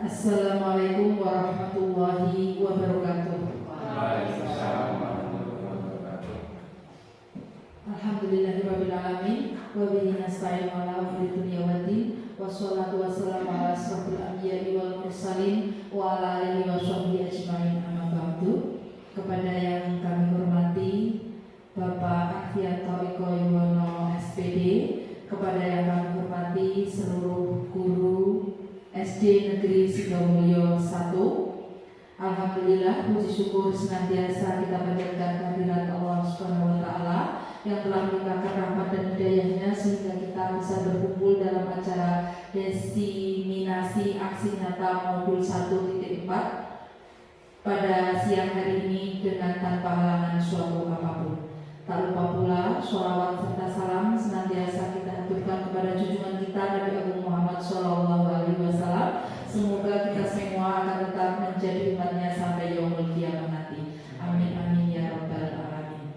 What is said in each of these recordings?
Assalamualaikum warahmatullahi wabarakatuh. Waalaikumsalam warahmatullahi wabarakatuh. Alhamdulillahirabbil alamin wa bihi nasta'in ala umuri dunya waddin wassalatu wassalamu ala asrofil anbiya'i wal mursalin wa ala alihi wa sahbihi ajmain amma ba'du. Kepada yang kami hormati Bapak Arfianto Eko Yuwono SPD, kepada yang kami hormati seluruh guru SD Negeri Sidomulyo 1. Alhamdulillah, puji syukur senantiasa kita panjatkan kehadirat Allah Subhanahu wa taala yang telah melimpahkan rahmat dan hidayahnya sehingga kita bisa berkumpul dalam acara diseminasi aksi nyata modul 1.4 pada siang hari ini dengan tanpa halangan suatu apapun. Tak lupa pula sholawat serta salam senantiasa kita aturkan kepada junjungan kita Nabi Agung Muhammad SAW. Semoga kita semua akan tetap menjadi umatnya sampai yaumul qiyamah nanti. Amin amin ya rabbal alamin.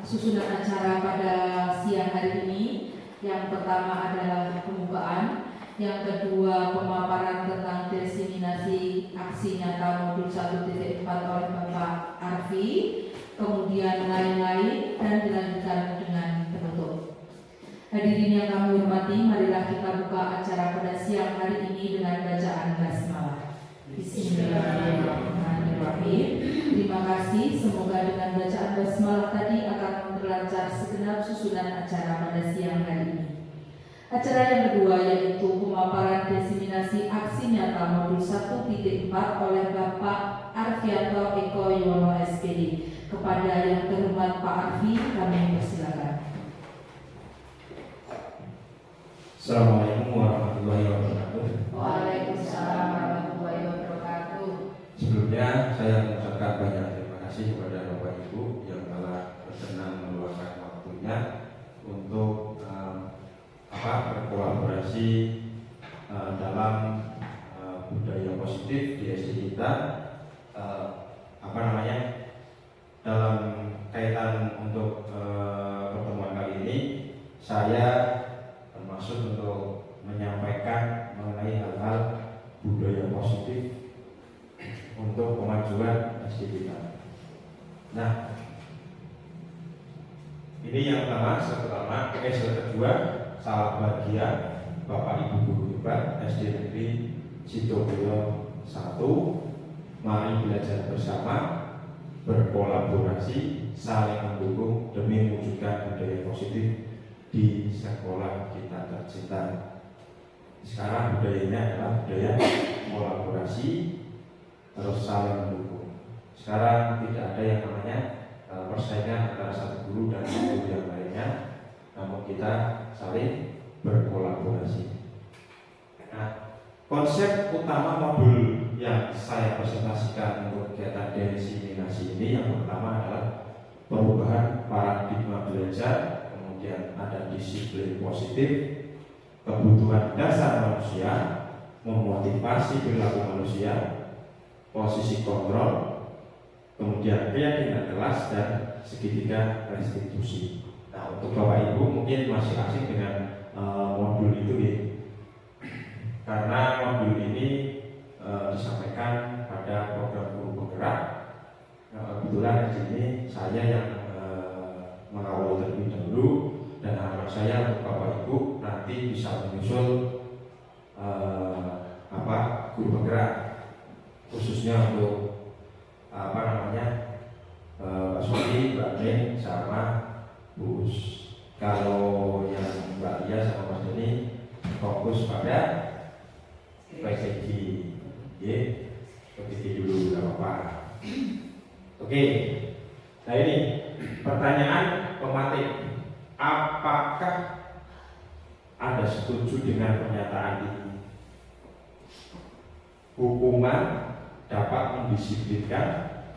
Susunan acara pada siang hari ini, yang pertama adalah pembukaan, yang kedua pemaparan tentang diseminasi aksi nyata modul 1.4 oleh Bapak Arfi, kemudian lain-lain, dan dilanjutkan dengan penutup. Hadirin yang kami hormati, marilah kita buka acara pada siang hari ini dengan bacaan basmalah. Bismillahirrahmanirrahim. Terima kasih. Semoga dengan bacaan basmalah tadi akan memperlancar segenap susunan acara pada siang hari ini. Acara yang kedua yaitu pemaparan diseminasi aksi nyata modul 1.4 oleh Bapak Arfianto Eko Yuwono SPD. Kepada yang terhormat Pak Arfi, kami persilakan. Assalamualaikum warahmatullahi wabarakatuh. Waalaikumsalam warahmatullahi wabarakatuh. Sebelumnya saya mengucapkan banyak terima kasih kepada Bapak Ibu yang telah berkenan meluangkan waktunya untuk berkolaborasi dalam budaya positif di SD kita, dalam kaitan untuk pertemuan kali ini. Saya termasuk untuk menyampaikan mengenai hal-hal budaya positif untuk kemajuan SD kita. Nah, ini yang pertama. Yang kedua, salam bahagia Bapak Ibu guru hebat SD Negeri Sidomulyo 1. Mari belajar bersama, berkolaborasi, saling mendukung demi mewujudkan budaya positif di sekolah kita tercinta. Sekarang budayanya adalah budaya kolaborasi, terus saling mendukung. Sekarang tidak ada yang namanya persaingan antara satu guru dan guru yang lainnya, namun kita saling berkolaborasi. Nah, konsep utama modul yang saya presentasikan untuk kegiatan diseminasi ini yang pertama adalah perubahan paradigma belajar. Kemudian ada disiplin positif, kebutuhan dasar manusia, memotivasi perilaku manusia, posisi kontrol, kemudian keyakinan kelas, dan segitiga restitusi. Nah, untuk Bapak Ibu mungkin masih asing dengan modul itu ya, karena modul ini disampaikan pada program guru penggerak. Kebetulan di sini saya yang mengawal terlebih dahulu, dan harapan saya untuk Bapak Ibu nanti bisa menyusul guru penggerak, khususnya untuk Pak Soli, Mbak Ning, sama Bu Us. Kalau yang Mbak Lia sama Mas Deni fokus pada PCG, PCG dulu, nggak apa-apa. Oke. Nah, ini pertanyaan pematik. Apakah Anda setuju dengan pernyataan ini? Hukuman dapat mendisiplinkan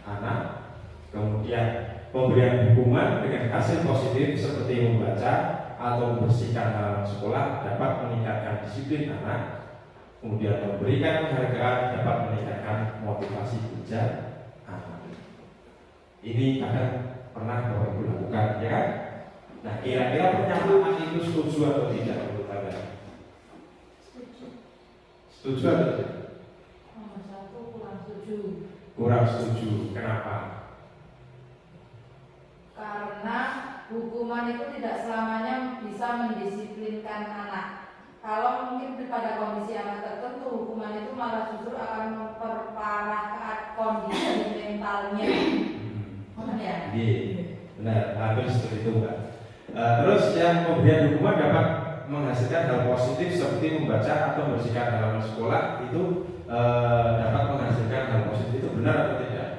anak. Kemudian pemberian hukuman dengan hasil positif seperti membaca atau membersihkan halaman sekolah dapat meningkatkan disiplin anak. Kemudian memberikan penghargaan dapat meningkatkan motivasi belajar anak. Ini kadang pernah Bapak Ibu lakukan, ya kan? Nah, kira-kira pernyataan itu setuju atau tidak menurut Anda? Setuju atau tidak? Nomor 1 kurang setuju. Kurang setuju. Kenapa? Karena hukuman itu tidak selamanya bisa mendisiplinkan anak. Kalau mungkin pada kondisi anak tertentu, hukuman itu malah justru akan memperparah kondisi mentalnya. Ya? Iya, benar. Hampir seperti itu, Mbak. Terus yang pemberian hukuman dapat menghasilkan hal positif seperti membaca atau membersihkan halaman sekolah itu dapat menghasilkan hal positif, itu benar atau tidak?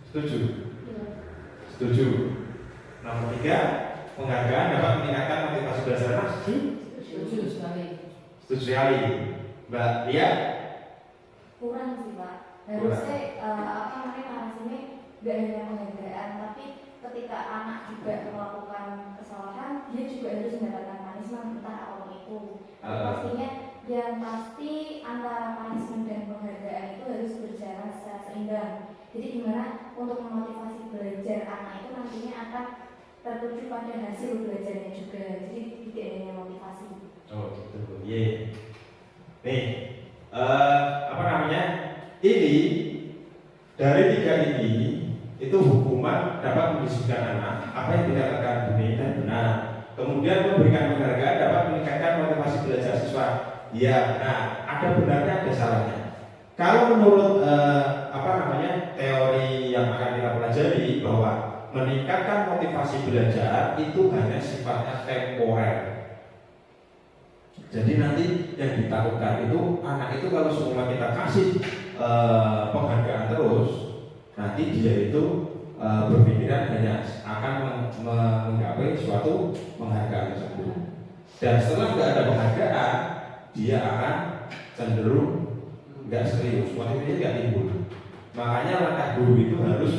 Setuju. Setuju. Nomor 3, penghargaan dapat meningkatkan motivasi belajar anak. Setuju sekali. Setuju sekali. Mbak Lia? Kurang sih Pak. Harusnya narasinya gak hanya penghargaan, tapi ketika anak juga melakukan kesalahan, dia juga harus mendapatkan punishment entah apapun itu. Pastinya yang pasti antara punishment dan penghargaan itu harus berjalan secara seimbang. Jadi gimana untuk memotivasi belajar anak itu nantinya akan tertuju pada hasil belajarnya juga. Jadi tidak hanya motivasi. Oh gitu. Iya. Nih, ini dari 3 ini itu hukuman dapat mendisiplinkan anak, apa yang dikatakan benih dan benar. Kemudian memberikan penghargaan dapat meningkatkan motivasi belajar siswa. Ya, nah ada benarnya ada salahnya. Kalau menurut teori yang akan kita pelajari bahwa meningkatkan motivasi belajar itu hanya sifatnya temporer. Jadi nanti yang ditakutkan itu anak itu kalau semua kita kasih penghargaan terus, nanti dia itu berpikiran hanya akan menggapai suatu penghargaan tersebut. Dan setelah tidak ada penghargaan, dia akan cenderung nggak serius, motivasinya nggak timbul. Makanya langkah guru itu harus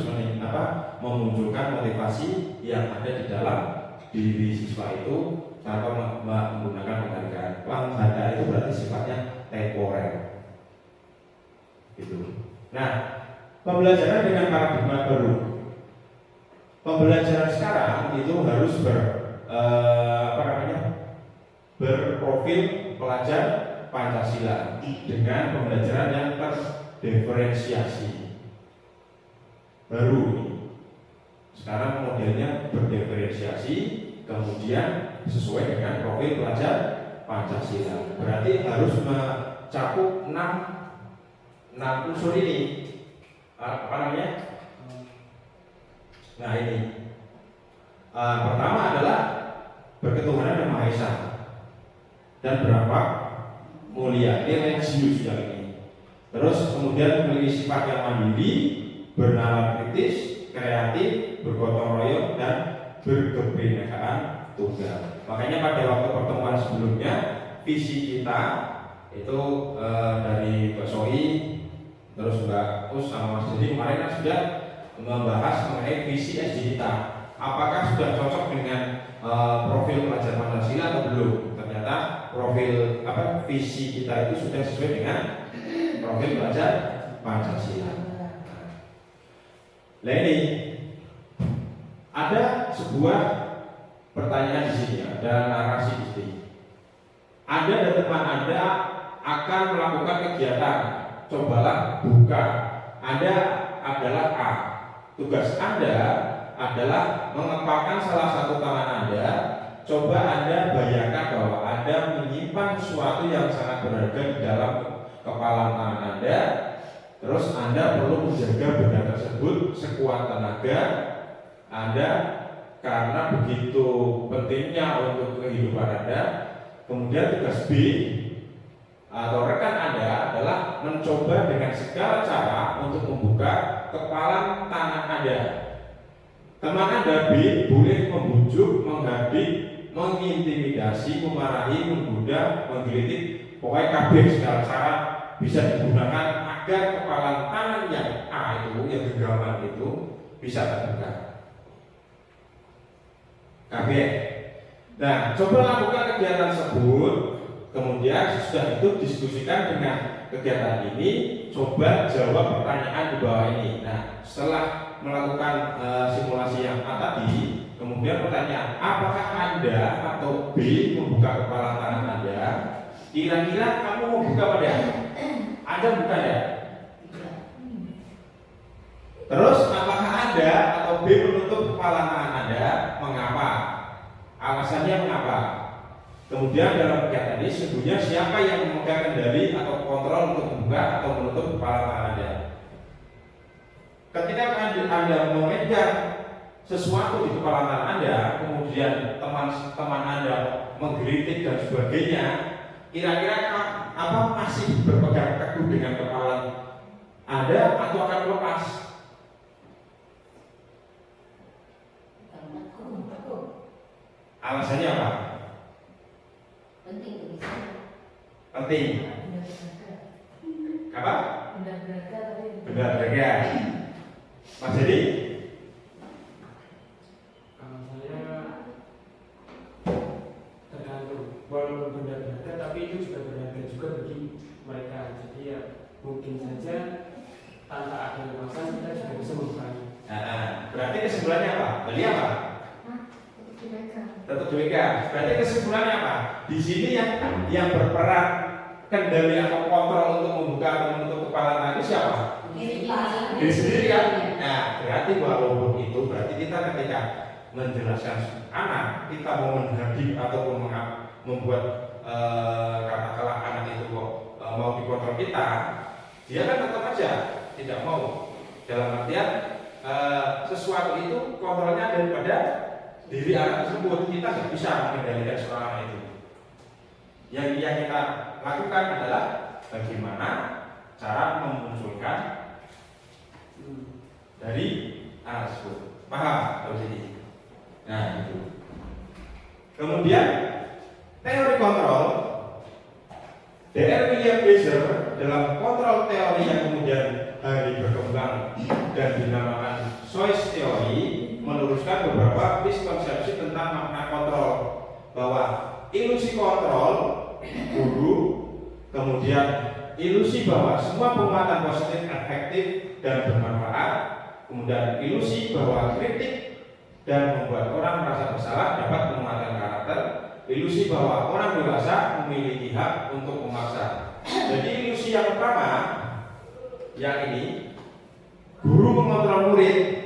memunculkan motivasi yang ada di dalam diri siswa itu tanpa menggunakan penghargaan. Penghargaan itu berarti sifatnya temporer. Gitu. Nah, pembelajaran dengan paradigma baru. Pembelajaran sekarang itu harus berprofil pelajar Pancasila dengan pembelajaran yang terdiferensiasi. Baru ini. Sekarang modelnya berdiferensiasi, kemudian sesuai dengan profil pelajar Pancasila. Berarti harus mencakup 6 unsur ini. Nah ini pertama adalah berketuhanan yang Maha Esa dan berapa mulia, religius yang ini. Terus kemudian memiliki sifat yang mandiri, bernalar kritis, kreatif, bergotong royong dan berkebinekaan tunggal. Makanya pada waktu pertemuan sebelumnya visi kita itu dari Pak Soi, terus Mbak Us sama Mas Dedi kemarin kan sudah membahas mengenai visi SD kita. Apakah sudah cocok dengan profil pelajar Pancasila atau belum? Ternyata profil visi kita itu sudah sesuai dengan profil pelajar Pancasila. Nah ini ada sebuah pertanyaan di sini, ada narasi di sini. Anda dan teman Anda akan melakukan kegiatan, cobalah buka. Anda adalah A. Tugas Anda adalah mengepalkan salah satu tangan Anda. Coba Anda bayangkan bahwa Anda menyimpan sesuatu yang sangat berharga di dalam kepala tangan Anda. Terus Anda perlu menjaga benda tersebut sekuat tenaga Anda karena begitu pentingnya untuk kehidupan Anda. Kemudian tugas B atau rekan Anda adalah mencoba dengan segala cara untuk membuka kepala tangan Anda. Teman Anda B boleh membujuk, menghadik, mengintimidasi, memarahi, menggoda, menggelitik, pokoknya kabeh segala cara bisa digunakan agar kepala tangan yang A itu, yang genggaman itu bisa terbuka. Kabeh. Nah, coba lakukan kegiatan tersebut. Kemudian sesudah itu diskusikan dengan kegiatan ini. Coba jawab pertanyaan di bawah ini. Nah, setelah melakukan simulasi yang A tadi, kemudian pertanyaan, apakah Anda atau B membuka kepala tangan Anda? Kira-kira kamu mau buka apa ya? Anda buka ya? Terus apakah Anda atau B menutup kepala tangan Anda? Mengapa? Alasannya mengapa? Kemudian dalam kegiatan ini sesungguhnya siapa yang memegang kendali atau kontrol untuk membuka atau menutup kepala tangan Anda? Ketika Anda memegang sesuatu di kepala tangan Anda, kemudian teman-teman Anda menggelitik dan sebagainya, kira-kira apa masih berpegang teguh dengan kepala Anda atau akan lepas? Alasannya apa? Penting. Penting. Apa? Benda berharga. Mas Jadi? Kalau saya tergantung, walaupun benda berharga tapi itu juga berharga juga bagi mereka. Jadi ya mungkin saja tanpa ada lepasan kita juga bisa membukanya. Berarti kesimpulannya apa? Tadi apa? Tetap dipegang. Berarti kesimpulannya apa? Di sini yang berperan kendali atau kontrol untuk membuka atau menutup kepala tangan itu siapa? Diri sendiri kan? Nah, berarti walaupun itu berarti kita ketika menjelaskan anak, kita mau menghadiri ataupun membuat katakanlah anak itu mau dikontrol kita, dia kan tetap aja tidak mau. Dalam artian sesuatu itu kontrolnya daripada diri anak tersebut, kita nggak bisa mengendalikan seorang anak itu. Yang kita lakukan adalah bagaimana cara memunculkan dari anak tersebut. Paham? Harus ini. Nah, itu. Kemudian teori kontrol, Dr. William Glasser dalam kontrol teori yang kemudian hari berkembang dan dinamakan choice theory meluruskan beberapa miskonsepsi tentang makna kontrol, bahwa ilusi kontrol guru, kemudian ilusi bahwa semua penguatan positif efektif dan bermanfaat, kemudian ilusi bahwa kritik dan membuat orang merasa bersalah dapat menguatkan karakter, ilusi bahwa orang dewasa memiliki hak untuk memaksa. Jadi ilusi yang pertama, yang ini, guru mengontrol murid.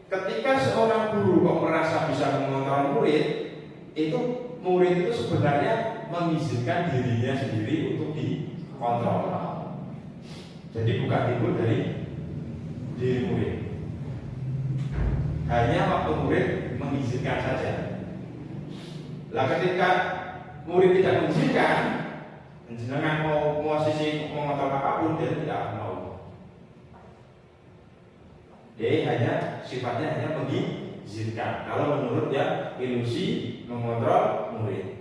Ketika seorang guru kok merasa bisa mengontrol murid, itu murid itu sebenarnya mengizinkan dirinya sendiri untuk dikontrol. Jadi bukan timbul dari diri murid. Hanya waktu murid mengizinkan saja. Lah ketika murid tidak mengizinkan, jenengan mau sisi mengontrol apapun, dia tidak akan mau. Dia hanya sifatnya hanya mengizinkan. Kalau menurut ya ilusi mengontrol murid.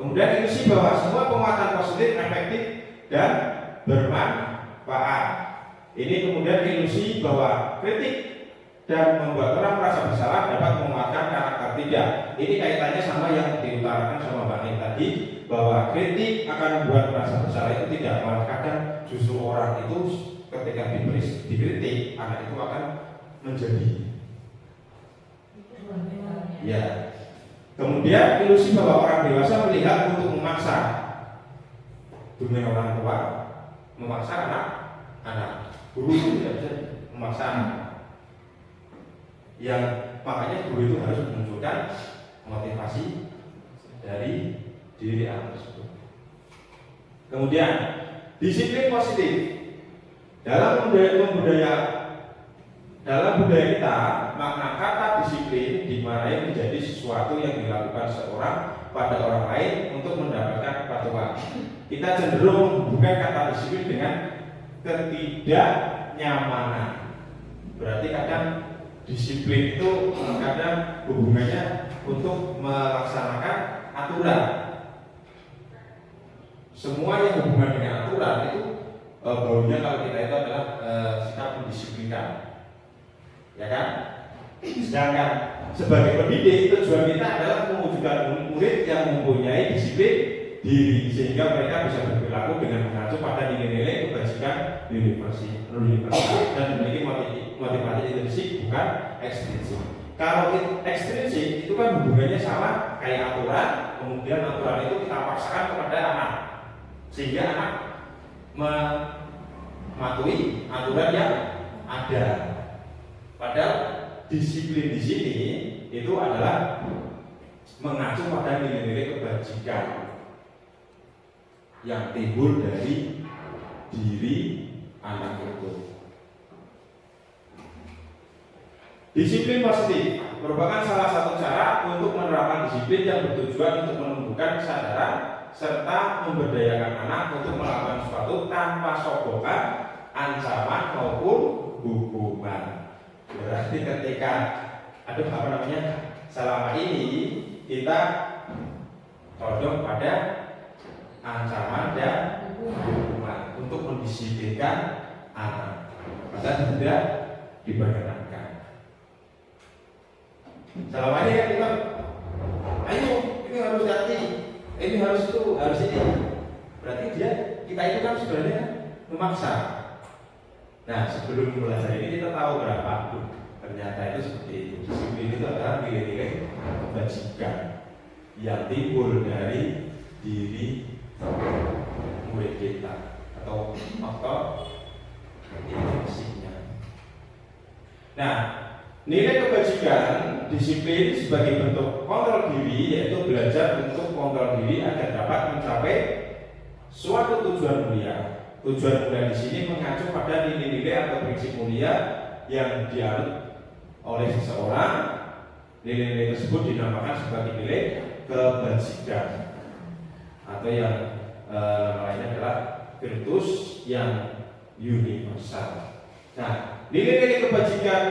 Kemudian ilusi bahwa semua penguatan positif efektif dan bermanfaat. Ini kemudian ilusi bahwa kritik dan membuat orang merasa bersalah dapat menguatkan karakter. Tidak. Ini kaitannya sama yang diutarakan sama Mbak Ning tadi, bahwa kritik akan membuat merasa bersalah itu tidak. Malah kadang justru orang itu ketika dikritik, anak itu akan menjadi ya. Kemudian ilusi bahwa orang dewasa melihat untuk memaksa. Dunia orang tua memaksa anak. Guru itu tidak bisa memaksa anak. Yang makanya guru itu harus menunjukkan motivasi dari diri anak tersebut. Kemudian disiplin positif. Dalam budaya kita, makna kata disiplin dimaknai menjadi sesuatu yang dilakukan seorang pada orang lain untuk mendapatkan kepatuhan. Kita cenderung menghubungkan kata disiplin dengan ketidaknyamanan. Berarti kadang disiplin itu kadang hubungannya untuk melaksanakan aturan. Semua yang hubungan dengan aturan itu baunya kalau kita itu adalah sikap mendisiplinkan, ya kan? Sedangkan sebagai pendidik tujuan kita adalah mewujudkan murid yang mempunyai disiplin diri sehingga mereka bisa berperilaku dengan mengacu pada nilai-nilai kebajikan universal dan memiliki motivasi intrinsik bukan ekstrinsik. Kalau ekstrinsik itu kan hubungannya sama kayak aturan, kemudian aturan itu kita paksakan kepada anak. sehingga anak mematuhi aturan yang ada. Padahal disiplin di sini itu adalah mengacu pada nilai-nilai kebajikan yang timbul dari diri anak itu. Disiplin positif merupakan salah satu cara untuk menerapkan disiplin yang bertujuan untuk menumbuhkan kesadaran serta memberdayakan anak untuk melakukan sesuatu tanpa sogokan, ancaman maupun hukuman. Berarti ketika selama ini kita condong pada ancaman dan hukuman untuk mendisiplinkan anak, padahal tidak diperkenankan. Selama ini kan kita, ayo ini harus ganti, ini harus itu, harus ini. Berarti kita itu kan sebenarnya memaksa. Nah, sebelum belajar ini kita tahu berapa ternyata itu seperti itu. Disiplin itu adalah nilai-nilai kebajikan yang timbul dari diri murid kita atau faktor intimasinya. Nah, nilai kebajikan disiplin sebagai bentuk kontrol diri, yaitu belajar untuk kontrol diri agar dapat mencapai suatu tujuan mulia. Tujuan mulia di sini mengacu pada nilai-nilai atau prinsip mulia yang dianut oleh seseorang. Nilai-nilai tersebut dinamakan sebagai nilai kebajikan, atau yang lainnya adalah virtus yang universal. Nah, nilai-nilai kebajikan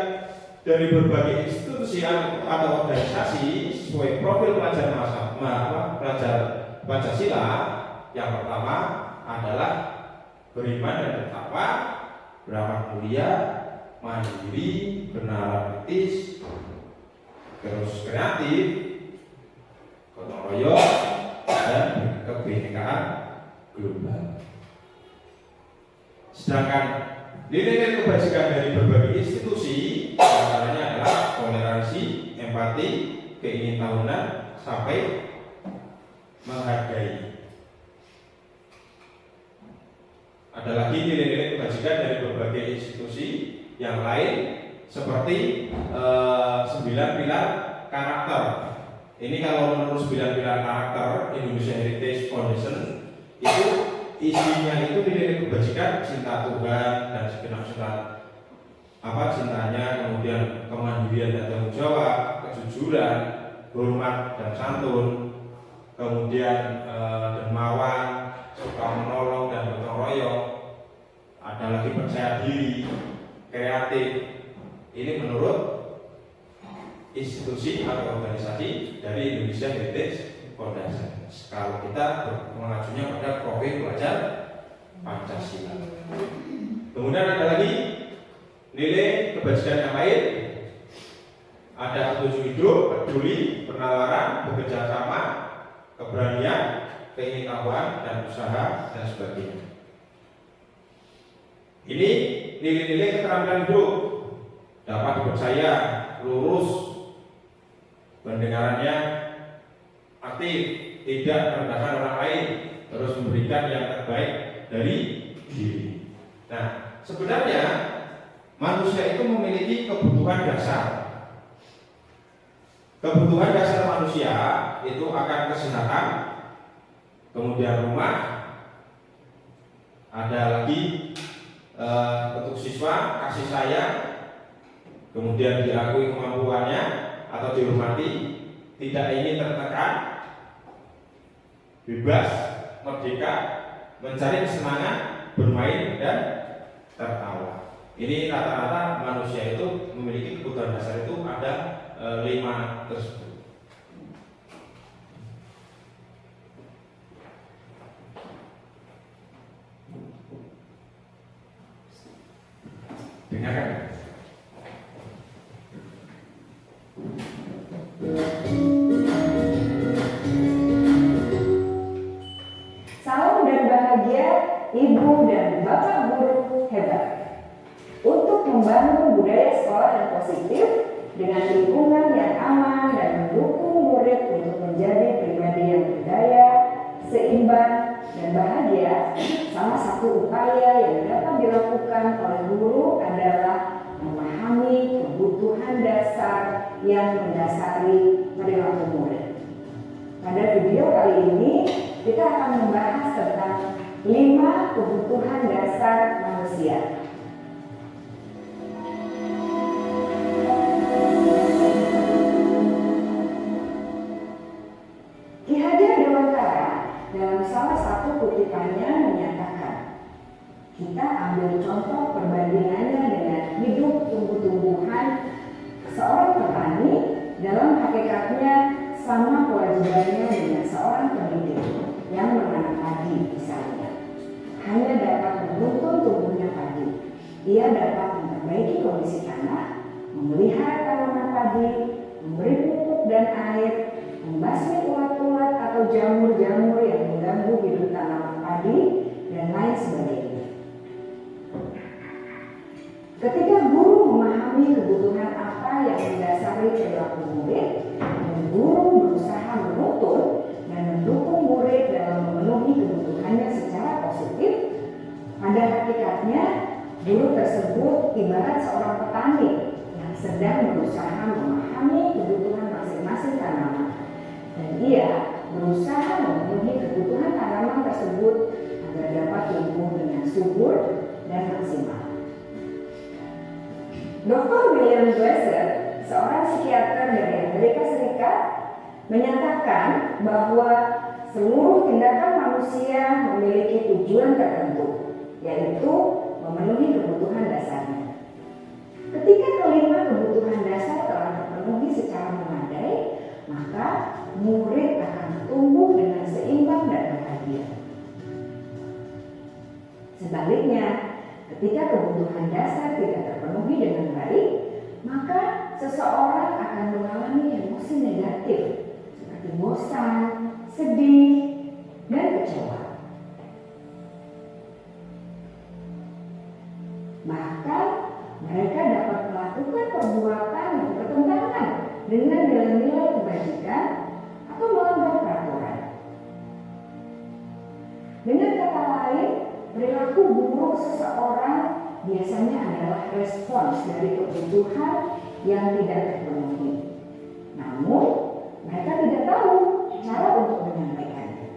dari berbagai institusi atau organisasi sesuai profil pelajar Pancasila. Yang pertama adalah beriman dan bertakwa, beramal mulia, mandiri, bernalar kritis, terus kreatif, gotong royong, dan kebinekaan global. Sedangkan nilai-nilai kebajikan dari berbagai institusi antaranya adalah toleransi, empati, keingintahunan, sampai menghargai. Ada lagi nilai-nilai kebajikan dari berbagai institusi yang lain seperti 9 pilar karakter. Ini kalau menurut 9 pilar karakter Indonesia Heritage Foundation itu isinya itu nilai kebajikan cinta Tuhan dan segenap cintanya, kemudian kemandirian dan tanggung jawab, kejujuran, hormat dan santun, kemudian dermawan, suka menolong dan gotong royong. Ada lagi percaya diri, kreatif. Ini menurut institusi atau organisasi dari Indonesia Heritage Foundation. Kalau kita mengacunya pada profil pelajar Pancasila. Kemudian ada lagi nilai kebajikan yang lain. Ada petunjuk hidup, peduli, penalaran, bekerja sama, keberanian, keingintahuan, dan usaha, dan sebagainya. Ini nilai-nilai keterampilan hidup. Dapat dipercaya, lurus, pendengarannya aktif, tidak merendahkan orang lain, terus memberikan yang terbaik dari diri. Nah, sebenarnya manusia itu memiliki kebutuhan dasar. Kebutuhan dasar manusia itu akan kesehatan, kemudian rumah, ada lagi untuk siswa, kasih sayang, kemudian diakui kemampuannya atau dihormati, tidak ingin tertekan, bebas, merdeka, mencari kesenangan, bermain dan tertawa. Ini rata-rata manusia itu memiliki kebutuhan dasar itu ada 5 tersebut. Dengarkan. Salam dan bahagia Ibu dan Bapak guru hebat. Untuk membangun budaya sekolah yang positif dengan lingkungan yang aman dan mendukung murid untuk menjadi pribadi yang berdaya, seimbang, dan bahagia, satu upaya yang dapat dilakukan oleh guru adalah memahami kebutuhan dasar yang mendasari perilaku murid. Pada video kali ini, kita akan membahas tentang 5 kebutuhan dasar manusia. Ki Hajar Dewantara dalam salah satu kutipannya menyatakan, kita ambil contoh perbandingannya dengan hidup tumbuh-tumbuhan. Seorang petani dalam hakikatnya sama kewajibannya dengan seorang pendidik yang menanam padi misalnya. Hanya dapat menuntun tumbuhnya padi. Ia dapat memperbaiki kondisi tanah, memelihara tanaman padi, memberi pupuk dan air, membasmi ulat-ulat atau jamur-jamur yang mengganggu hidup tanaman padi, dan lain sebagainya. Ketika guru memahami kebutuhan apa yang mendasari perilaku murid, dan guru berusaha menuntun dan mendukung murid dalam memenuhi kebutuhannya secara positif, pada hakikatnya guru tersebut ibarat seorang petani yang sedang berusaha memahami kebutuhan masing-masing tanaman, dan ia berusaha memenuhi kebutuhan tanaman tersebut agar dapat tumbuh dengan subur dan maksimal. Dr. William Glasser, seorang psikiater dari Amerika Serikat, menyatakan bahwa seluruh tindakan manusia memiliki tujuan tertentu, yaitu memenuhi kebutuhan dasarnya. Ketika kelima kebutuhan dasar telah terpenuhi secara memadai, maka murid akan tumbuh dengan seimbang dan bahagia. Sebaliknya, ketika kebutuhan dasar tidak terpenuhi dengan baik, maka seseorang akan mengalami emosi negatif seperti bosan, sedih, dan kecewa. Bahkan mereka dapat melakukan perbuatan yang bertentangan dengan nilai-nilai kebajikan atau melanggar peraturan. Dengan kata lain, perilaku buruk seseorang biasanya adalah respons dari kebutuhan yang tidak terpenuhi. Namun, mereka tidak tahu cara untuk menyampaikannya.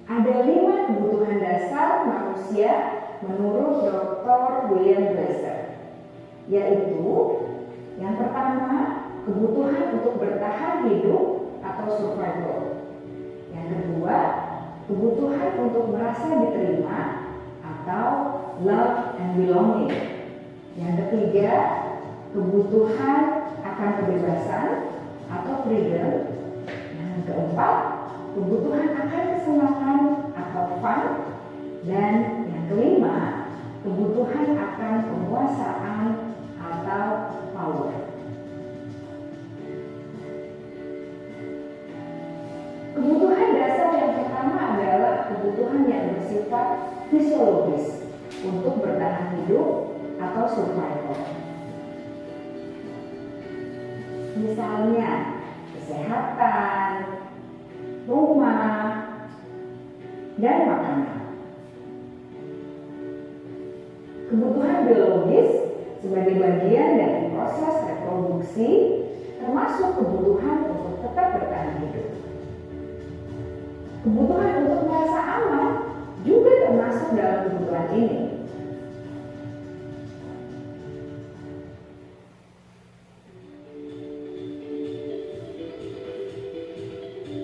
Ada 5 kebutuhan dasar manusia menurut Dr. William Glasser, yaitu yang pertama, kebutuhan untuk bertahan hidup atau survival. Yang kedua, kebutuhan untuk merasa diterima atau love and belonging. Yang ketiga, kebutuhan akan kebebasan atau freedom. Yang keempat, kebutuhan akan kesenangan atau fun. Dan yang kelima, kebutuhan akan penguasaan atau power. Kebutuhan dasar yang pertama adalah kebutuhan yang bersifat fisiologis untuk bertahan hidup atau survival. Misalnya, kesehatan, rumah, dan makanan. Kebutuhan biologis sebagai bagian dari proses reproduksi termasuk kebutuhan untuk tetap bertahan hidup. Kebutuhan untuk merasa aman juga termasuk dalam kebutuhan ini.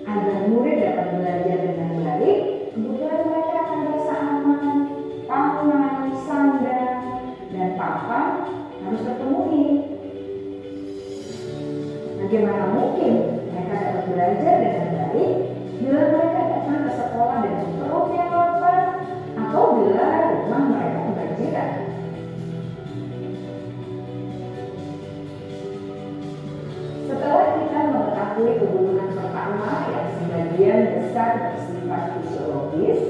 Agar murid dapat belajar dengan baik, kebutuhan mereka akan merasa aman, pangan, sandang, dan papan harus terpenuhi. Bagaimana mungkin mereka dapat belajar dengan baik bila mereka datang ke sekolah dengan perut yang lapar atau bila rumah mereka kebanjiran? Setelah kita mengetahui kebutuhan pertama yang sebagian besar bersifat fisiologis,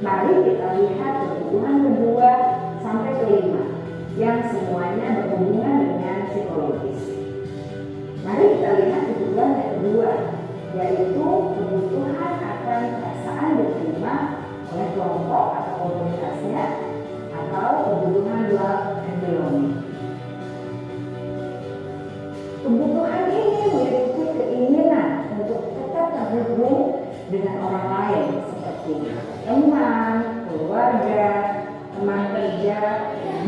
mari kita lihat kebutuhan kedua sampai kelima yang semuanya berhubungan dengan psikologis. Mari kita lihat kebutuhan yang kedua, yaitu kebutuhan akan perasaan diterima oleh kelompok atau komunitasnya atau kebutuhan love and belonging. Kebutuhan ini meliputi keinginan untuk tetap terhubung dengan orang lain seperti teman, keluarga, teman kerja,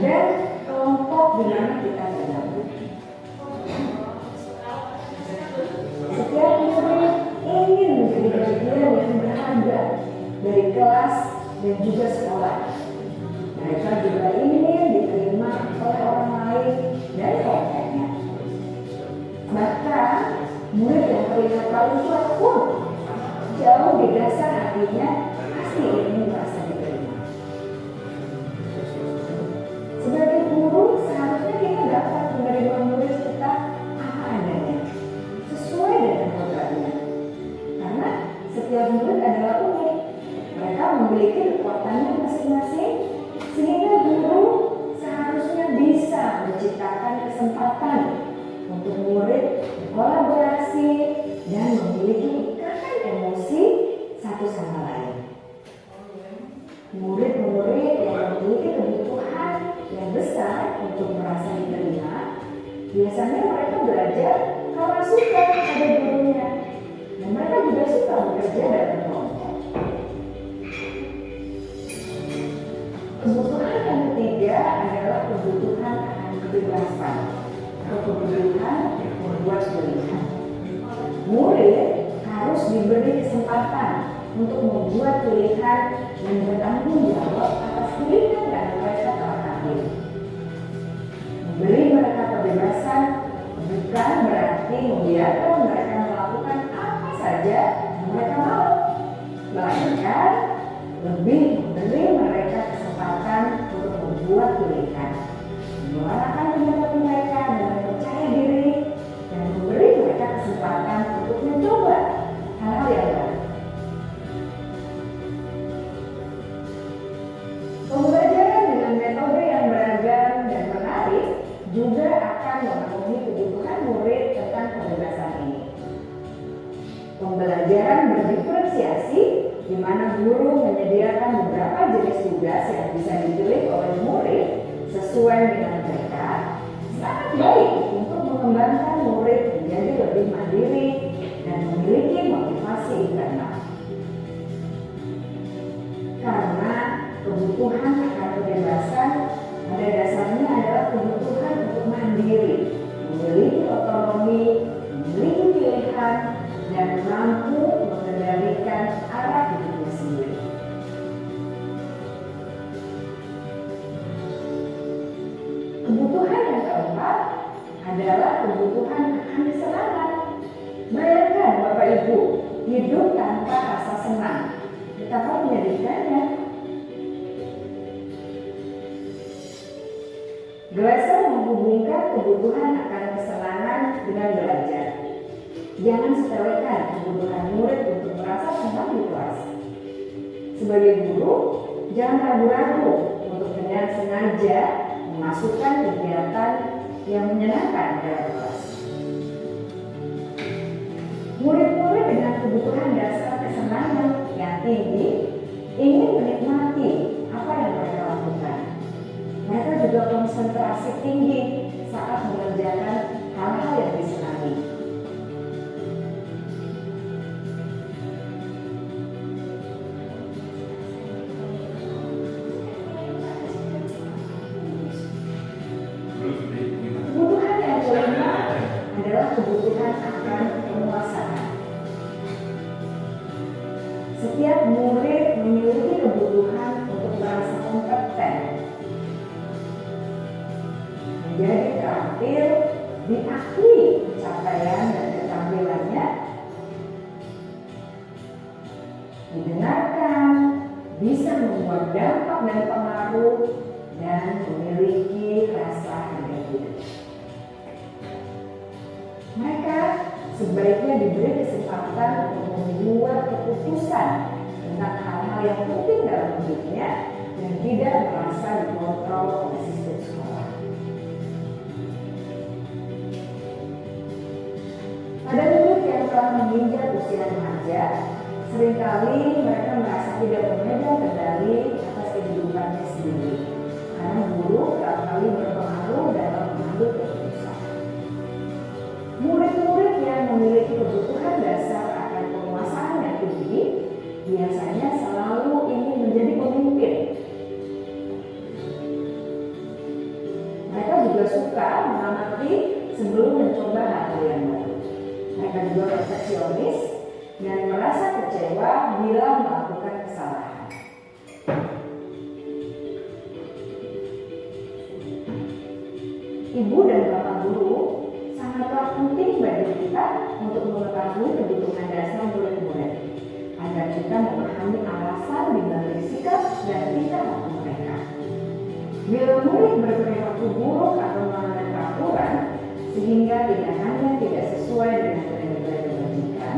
dan kelompok di mana kita tergabung. Setiap murid ingin menjadi bagian yang berharga dari kelas dan juga sekolah. Mereka juga ingin diterima oleh orang lain dan kelompoknya. Bahkan murid yang terlihat paling kuat pun jauh di dasar hatinya pasti ingin merasa diterima. Sebagai guru seharusnya kita dapat menerima murid kita apa adanya, sesuai dengan programnya. Karena setiap murid adalah unik. Mereka memiliki kekuatannya masing-masing, sehingga guru seharusnya bisa menciptakan kesempatan untuk murid berkolaborasi dan memiliki ikatan emosi satu sama lain. Murid-murid yang memiliki kebutuhan yang besar untuk merasa diterima, biasanya mereka belajar karena suka pada gurunya, dan mereka juga suka bekerja dalam kelompok. Kebutuhan yang ketiga adalah kebutuhan akan kebebasan atau kebutuhan membuat pilihan. Murid harus diberi kesempatan untuk membuat pilihan dan bertanggung jawab atas pilihan yang mereka telah ambil. Memberi mereka kebebasan bukan berarti membiarkan mereka melakukan apa saja yang mereka mau, melainkan lebih memberi mereka kesempatan untuk membuat pilihan, menyuarakan pendapat mereka dengan percaya diri, dan memberi mereka kesempatan untuk mencoba hal-hal yang baru. Pembelajaran dengan metode yang beragam dan menarik juga akan memenuhi kebutuhan murid tentang kebebasan ini. Pembelajaran berdiferensiasi di mana guru menyediakan beberapa jenis tugas yang bisa dipilih oleh murid sesuai dengan mereka, sangat baik untuk mengembangkan murid menjadi lebih mandiri dan memiliki motivasi internal. Karena kebutuhan akan kebebasan pada dasarnya adalah kebutuhan untuk mandiri, memiliki otonomi, memiliki pilihan, dan mampu mengendalikan arah hidupnya sendiri. Kebutuhan yang keempat adalah kebutuhan akan kesenangan. Bayangkan Bapak Ibu hidup tanpa rasa senang, betapa menyedihkannya. Glasser menghubungkan kebutuhan akan kesenangan dengan belajar. Jangan sepelekan kebutuhan murid untuk merasa senang di kelas. Sebagai guru, jangan ragu-ragu untuk dengan sengaja memasukkan kegiatan yang menyenangkan dalam kelas. Murid-murid dengan kebutuhan dasar kesenangan yang tinggi ingin menikmati apa yang mereka lakukan. Mereka juga konsentrasi tinggi saat mengerjakan hal-hal yang disenangi. Kebutuhan yang kelima adalah kebutuhan akan penguasaan. Setiap murid memiliki kebutuhan untuk merasa kompeten, menjadi terampil, diakui pencapaian dan keterampilannya, didengarkan, bisa membuat dampak dan pengaruh, dan memiliki rasa harga diri. Mereka sebaiknya diberi kesempatan untuk membuat keputusan tentang hal-hal yang penting dalam hidupnya dan tidak merasa dikontrol oleh sistem sekolah. Pada murid yang telah menginjak usia remaja, Seringkali mereka merasa tidak memegang kendali atas kehidupannya sendiri, karena guru kerap kali berpengaruh dalam mengambil keputusan. Murid-murid yang memiliki kebutuhan dasar akan penguasaan yang tinggi biasanya selalu ingin menjadi pemimpin. Mereka juga suka mengamati sebelum mencoba hal yang baru. Mereka juga perfeksionis dan merasa kecewa bila melakukan kesalahan. Ibu dan bapak guru sangatlah penting bagi kita untuk mengetahui kebutuhan dasar murid-murid, agar kita memahami alasan dibalik sikap dan tingkah laku mereka. Bila murid berperilaku buruk atau melanggar peraturan sehingga tindakannya tidak sesuai dengan nilai-nilai kebajikan,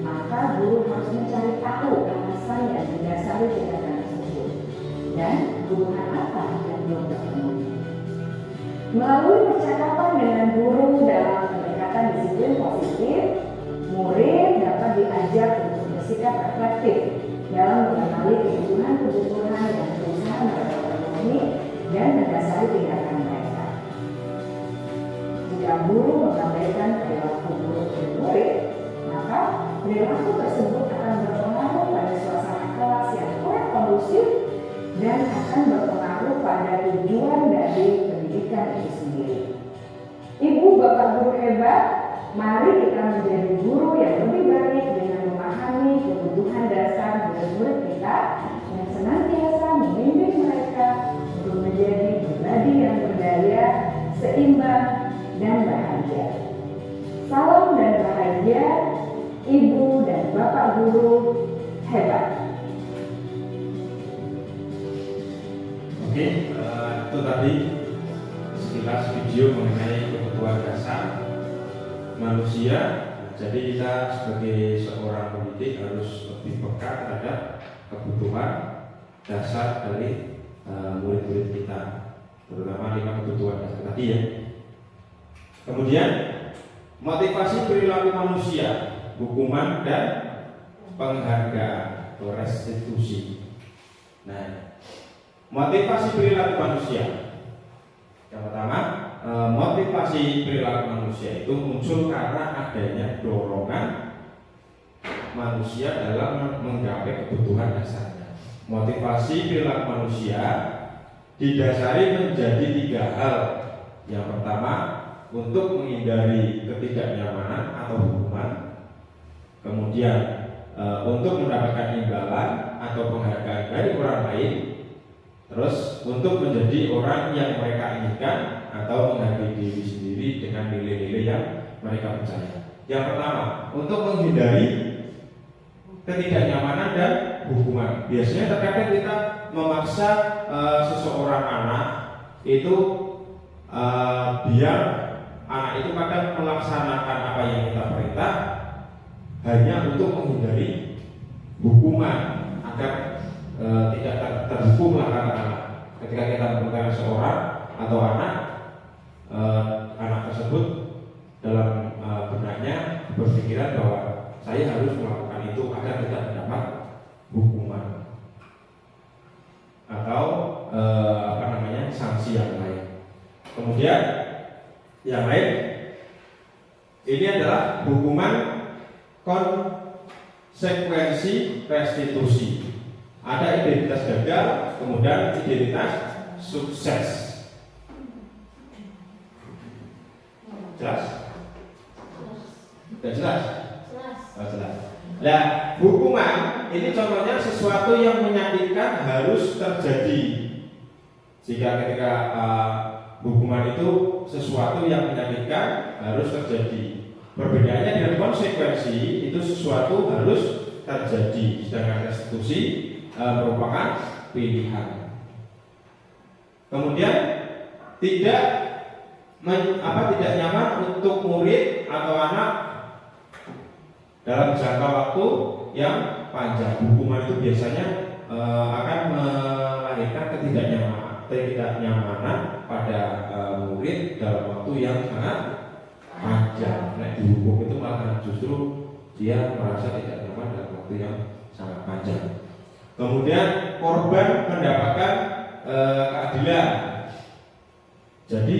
maka guru harus mencari tahu alasan yang mendasari tindakan tersebut dan kebutuhan apa yang belum terpenuhi. Melalui percakapan dengan guru dalam pendekatan disiplin positif, murid dapat diajak untuk bersikap reflektif dalam mengenali kebutuhan-kebutuhan yang berusaha mereka penuhi dan mendasari tindakan mereka. Jika guru mengabaikan perilaku buruk dari murid, maka perilaku tersebut akan berpengaruh pada suasana kelas yang kurang kondusif dan akan berpengaruh pada tujuan dari pendidikan itu sendiri. Ibu bapak guru hebat, mari kita menjadi guru yang lebih baik dengan memahami kebutuhan dasar murid-murid kita yang senantiasa membimbing mereka untuk menjadi pribadi yang berdaya, seimbang, dan bahagia. Salam dan bahagia, ibu dan bapak guru hebat. Oke, itu tadi sekilas video mengenai kebutuhan dasar manusia. Jadi kita sebagai seorang pendidik harus lebih peka terhadap kebutuhan dasar dari murid-murid kita, terutama 5 kebutuhan dasar tadi ya. Kemudian motivasi perilaku manusia, hukuman dan penghargaan atau restitusi. Nah, motivasi perilaku manusia. Yang pertama, motivasi perilaku manusia itu muncul karena adanya dorongan manusia dalam menggapai kebutuhan dasarnya. Motivasi perilaku manusia didasari menjadi 3 hal. Yang pertama, untuk menghindari ketidaknyamanan atau hukuman. Kemudian untuk mendapatkan imbalan atau penghargaan dari orang lain. Terus untuk menjadi orang yang mereka inginkan atau menghargai diri sendiri dengan nilai-nilai yang mereka percaya. Yang pertama, untuk menghindari ketidaknyamanan dan hukuman. Biasanya terkadang kita memaksa seseorang anak itu biar anak itu kadang melaksanakan apa yang kita perintah hanya untuk menghindari hukuman agar tidak terhukum lah katakanlah. Ketika kita memerintahkan seorang atau anak tersebut dalam benaknya berpikiran bahwa saya harus melakukan itu agar tidak mendapat hukuman atau sanksi yang lain. Kemudian yang lain ini adalah hukuman konsekuensi restitusi. Ada identitas gagal, kemudian identitas sukses. Jelas? Sudah jelas? Oh, jelas. Nah, hukuman ini contohnya sesuatu yang menyakitkan harus terjadi. Jika ketika hukuman itu sesuatu yang menyakitkan harus terjadi. Perbedaannya dengan konsekuensi itu sesuatu harus terjadi. Sedangkan restitusi merupakan pilihan. Kemudian tidak nyaman untuk murid atau anak dalam jangka waktu yang panjang. Hukuman itu biasanya akan melahirkan ketidaknyamanan pada murid dalam waktu yang sangat panjang. Nah, dihukum itu malah justru dia merasa tidak nyaman dalam waktu yang sangat panjang. Kemudian korban mendapatkan keadilan. Jadi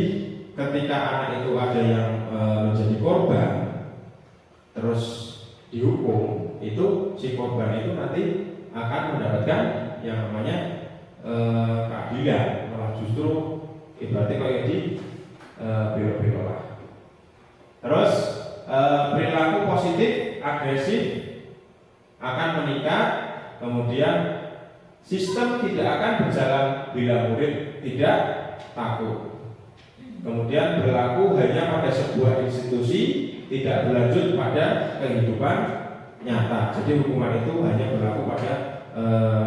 ketika anak itu ada yang menjadi korban terus dihukum, itu si korban itu nanti akan mendapatkan yang namanya keadilan, malah justru ibaratnya kayak di belok-belok lah. Terus perilaku positif agresif akan meningkat. Kemudian sistem tidak akan berjalan bila murid tidak takut. Kemudian berlaku hanya pada sebuah institusi, tidak berlanjut pada kehidupan nyata. Jadi hukuman itu hanya berlaku pada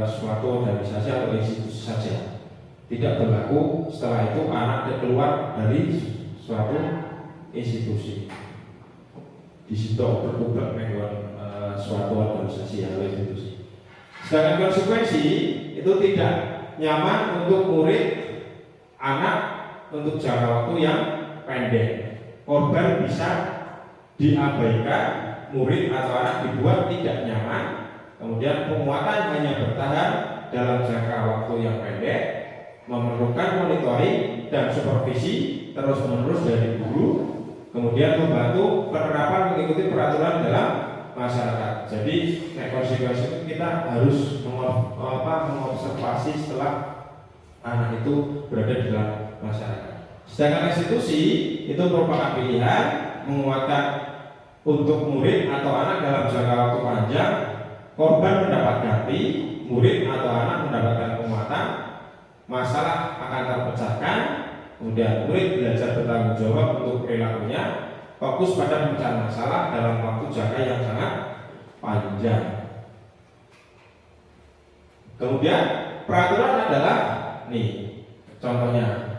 suatu organisasi atau institusi saja. Tidak berlaku setelah itu anak keluar dari suatu institusi. Di situ berubah dengan suatu organisasi atau institusi. Sedangkan konsekuensi itu tidak nyaman untuk murid, anak untuk jangka waktu yang pendek. Korban bisa diabaikan, murid atau anak dibuat tidak nyaman. Kemudian penguatan hanya bertahan dalam jangka waktu yang pendek, memerlukan monitoring dan supervisi terus-menerus dari guru. Kemudian membantu penerapan mengikuti peraturan dalam masyarakat. Jadi konsekuensi kita harus mengobservasi setelah anak itu berada di dalam masyarakat. Sedangkan institusi itu merupakan pilihan menguatkan untuk murid atau anak dalam jangka waktu panjang. Korban mendapat ganti, murid atau anak mendapatkan penguatan, masalah akan terpecahkan. Kemudian murid belajar bertanggung jawab untuk perilakunya, fokus pada pemecahan masalah dalam waktu jangka yang sangat panjang. Kemudian peraturan adalah nih contohnya,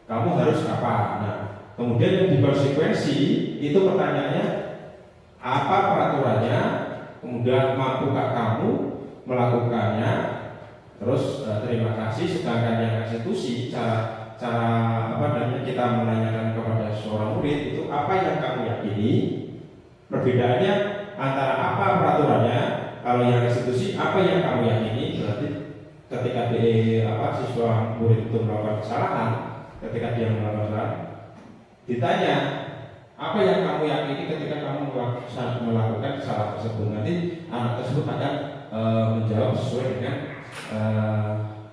kamu harus apa? Nah, kemudian yang dikonsekuensi itu pertanyaannya apa peraturannya, kemudian mampukah kamu melakukannya, terus terima kasih. Sedangkan yang institusi cara kita menanyakan kepada seorang murid itu apa yang kamu yakini. Perbedaannya antara apa peraturannya, kalau yang institusi apa yang kamu yakini. Berarti ketika siswa murid itu melakukan kesalahan, ketika dia melakukan kesalahan, ditanya apa yang kamu yakini ketika kamu melakukan kesalahan tersebut. Nanti anak tersebut akan menjawab sesuai dengan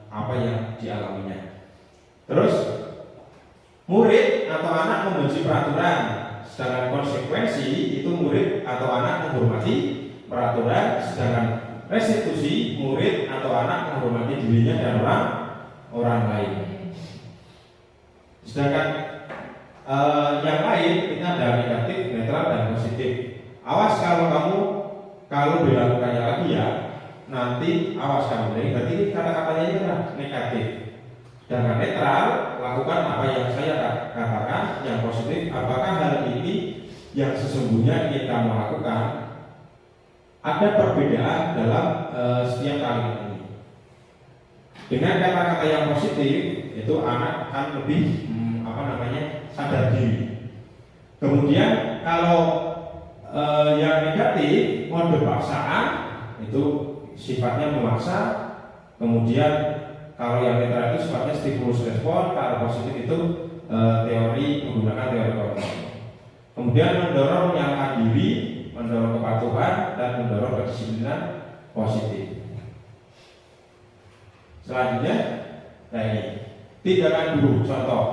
apa yang dialaminya. Terus murid atau anak membenci peraturan, sedangkan konsekuensi itu murid atau anak menghormati peraturan. Sedangkan restitusi, murid atau anak menghormati dirinya dan orang lain. Sedangkan yang lain itu ada negatif, netral dan positif. Awas kalau dilakukannya lagi ya, nanti awas kamu. Jadi berarti kata-katanya itu negatif. Sedangkan netral, lakukan apa yang saya katakan. Yang positif, apakah hal ini yang sesungguhnya ingin kamu lakukan. Ada perbedaan dalam setiap kalimat ini. Dengan kata-kata yang positif, itu anak akan lebih sadar diri. Kemudian kalau yang negatif, mode paksaan itu sifatnya memaksa. Kemudian kalau yang netral itu sifatnya stimulus respon. Kalau positif itu menggunakan teori kontrol. Kemudian mendorong menyalahkan diri, mendorong kepatuhan, dan mendorong kedisiplinan positif. Selanjutnya, ini tindakan guru. Contoh,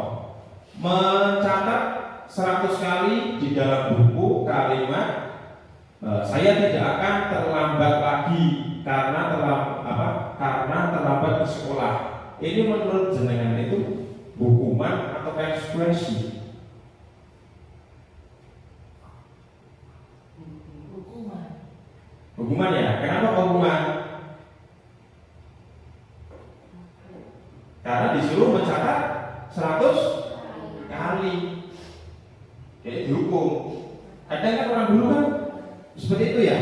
mencatat 100 kali di dalam buku kalimat saya tidak akan terlambat lagi karena terlambat ke sekolah. Ini menurut jenengan itu hukuman atau konsekuensi? Hukuman ya. Kenapa hukuman? Karena disuruh mencatat 100 kali. Jadi dihukum. Kadang kan orang dulu kan seperti itu ya.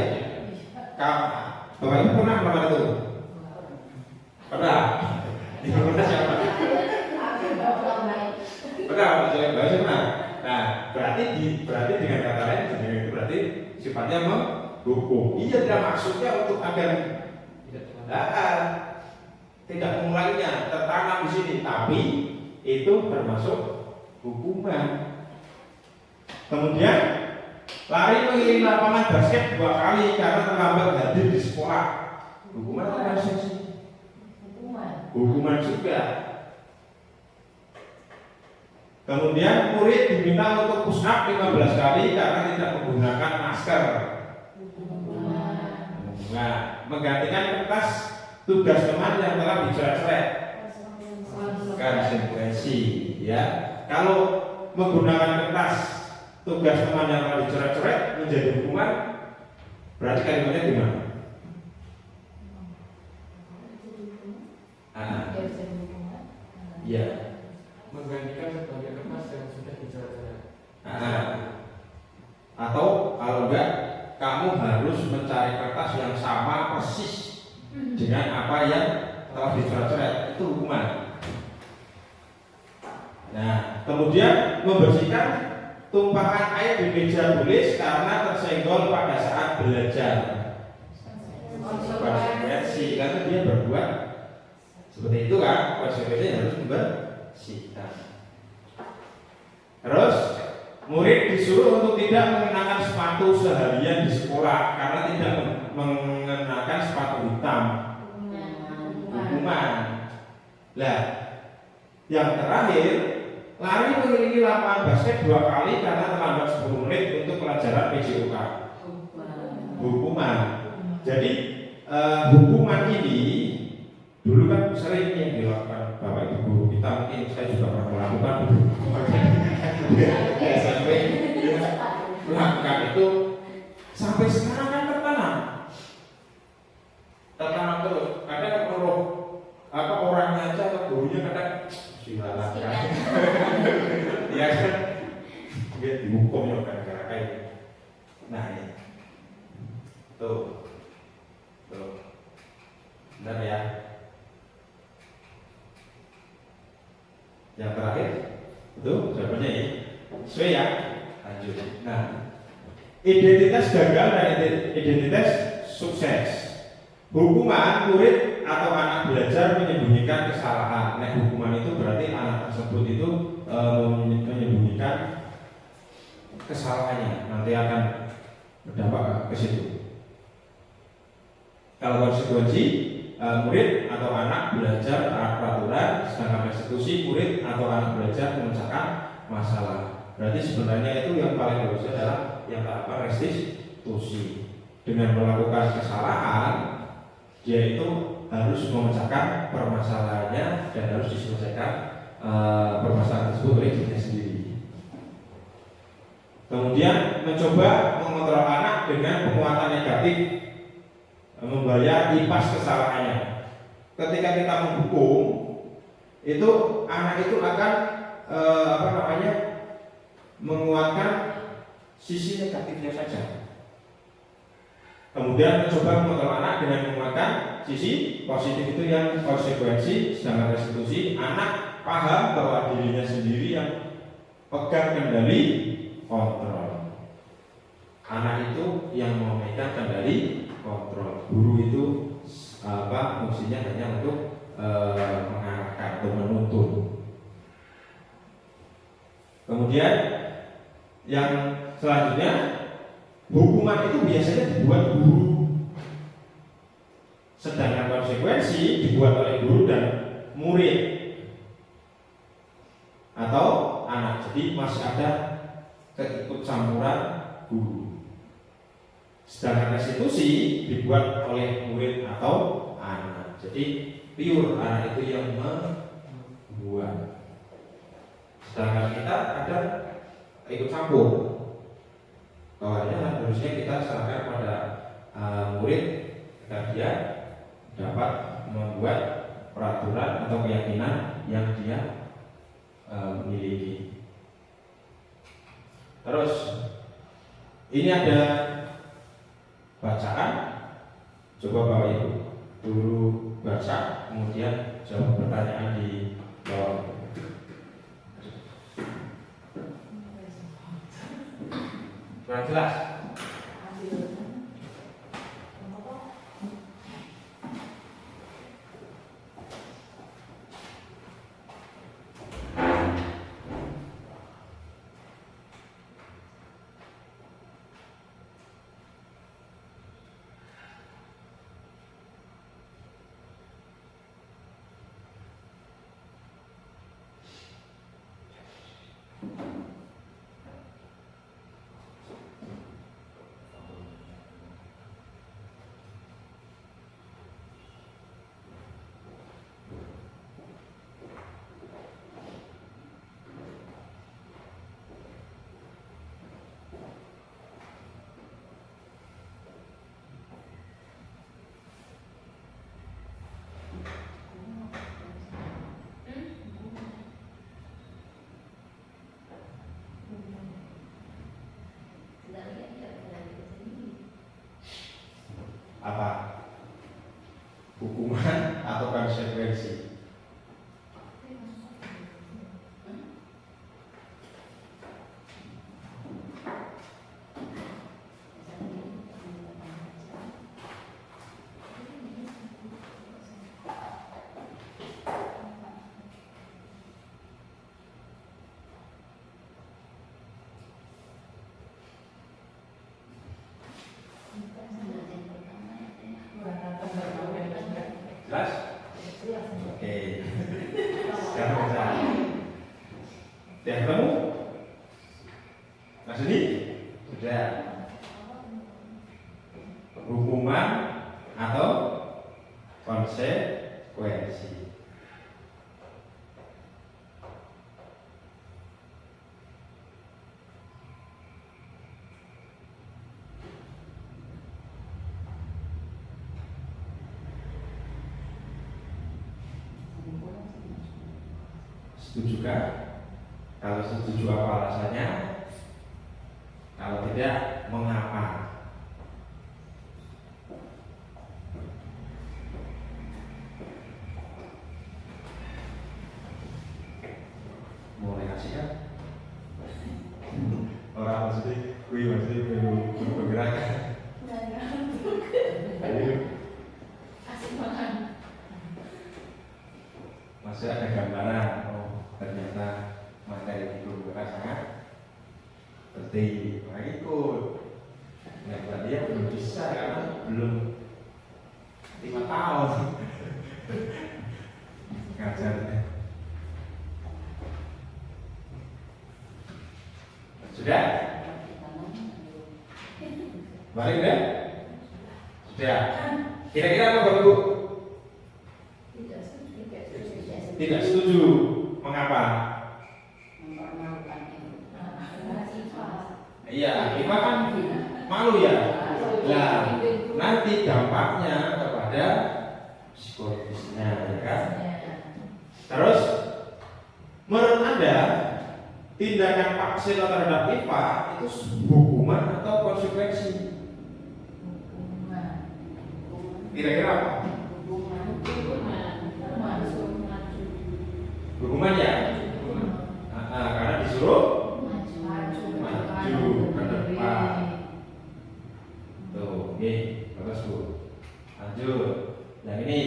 Bapak Ibu pernah melakukan itu? Pernah? Pernah siapa? Pernah, pernah. Nah, berarti dengan kata lain itu berarti si maksudnya menghukum. Iya, tidak maksudnya untuk agar tidak mengulanginya, tertanam di sini, tapi itu termasuk hukuman. Kemudian lari mengelilingi lapangan basket 2 kali karena terlambat hadir di sekolah. Hukuman apa sih? Hukuman juga. Kemudian murid diminta untuk push up 15 kali karena tidak menggunakan masker. Nah, menggantikan kertas tugas teman yang telah dicoret-coret. Konsekuensi, ya. Kalau menggunakan kertas tugas teman yang telah dicoret-coret menjadi hukuman, berarti kalimatnya gimana? Iya. Menggantikan sebagai kertas yang sudah dicoret-coret. Atau kalau enggak, kamu harus mencari kertas yang sama persis dengan apa yang telah dicoret-coret, itu hukuman. Nah, kemudian membersihkan tumpahan air di meja tulis karena tersenggol pada saat belajar. Konsekuensi, karena dia berbuat seperti itu kan, konsekuensinya harus membersihkan. Terus murid disuruh untuk tidak mengenakan sepatu seharian di sekolah karena tidak mengenakan sepatu hitam. Hukuman. Nah, yang terakhir, lari mengelilingi lapangan basket 2 kali karena terlambat 10 menit untuk pelajaran PJOK. Hukuman. Jadi hukuman ini dulu kan sering yang dilakukan Bapak Ibu guru kita, mungkin saya juga pernah melakukan SMP melakukan itu sampai sekarang kan tertanam terus. Kadang perlu orangnya aja atau gurunya kadang silakan ya kan, dia dihukum ya gara-gara kayak gitu. Nah ini tuh benar ya. Yang terakhir itu jawabannya ini sesuai ya. Lanjut. Nah, identitas gagal dan identitas sukses. Hukuman murid atau anak belajar menyembunyikan kesalahan. Nah, hukuman itu berarti anak tersebut itu menyembunyikan kesalahannya, nanti akan berdampak ke situ. Kalau konsekuensi, murid atau anak belajar taat peraturan, sedangkan restitusi murid atau anak belajar memecahkan masalah. Berarti sebenarnya itu yang paling bagus adalah yang tahapan restitusi. Dengan melakukan kesalahan, dia itu harus memecahkan permasalahannya dan harus diselesaikan permasalahan tersebut oleh dirinya sendiri. Kemudian mencoba mengontrol anak dengan penguatan negatif, membayar impas kesalahannya. Ketika kita menghukum, itu anak itu akan menguatkan sisi negatifnya saja. Kemudian mencoba mengontrol anak dengan menguatkan sisi positif itu yang konsekuensi, sedangkan restitusi anak paham bahwa dirinya sendiri yang pegang kendali kontrol. Anak itu yang memegang kendali kontrol. Guru itu fungsinya hanya untuk mengarahkan atau menuntun. Kemudian yang selanjutnya, hukuman itu biasanya dibuat guru, sedangkan konsekuensi dibuat oleh guru dan murid atau anak. Jadi masih ada keikutcampuran guru. Sedangkan restitusi dibuat oleh murid atau anak. Jadi pure anak itu yang membuat. Sedangkan kita ada ikut campur. Bahwanya harusnya kita serahkan pada murid agar dia dapat membuat peraturan atau keyakinan yang dia miliki. Terus ini ada bacaan. Coba Bapak Ibu dulu baca, kemudian jawab pertanyaan di bawah. Kurang jelas? Apa? Hukuman atau konsekuensi? Jelas? Oke. Sekarang baca. Sudah ketemu? Mas Udi? Sudah. Hukuman atau konsekuensi? Setuju kan? Kalau setuju apa alasannya? Kalau tidak, mengapa? Mulai kasih kan? Orang maksudnya, belum bergerak. Ayo. Masih ada gambaran. Ternyata materi itu sangat penting. Nah, ikut. Nah, berarti ya belum bisa karena belum 5 tahun ngajarnya. Sudah? Balik deh? Sudah. Kira-kira apa Bapak Ibu? Tidak setuju. Mengapa? Iya, kita kan malu ya. Nah, nanti dampaknya kepada psikologisnya, ya kan? Terus, menurut Anda, tindakan paksa terhadap IPA itu hukuman atau konsekuensi? Kira-kira apa? Hukuman ya? Karena disuruh maju ke depan. Tuh, oke, bagus Bu. Lanjut. Yang ini.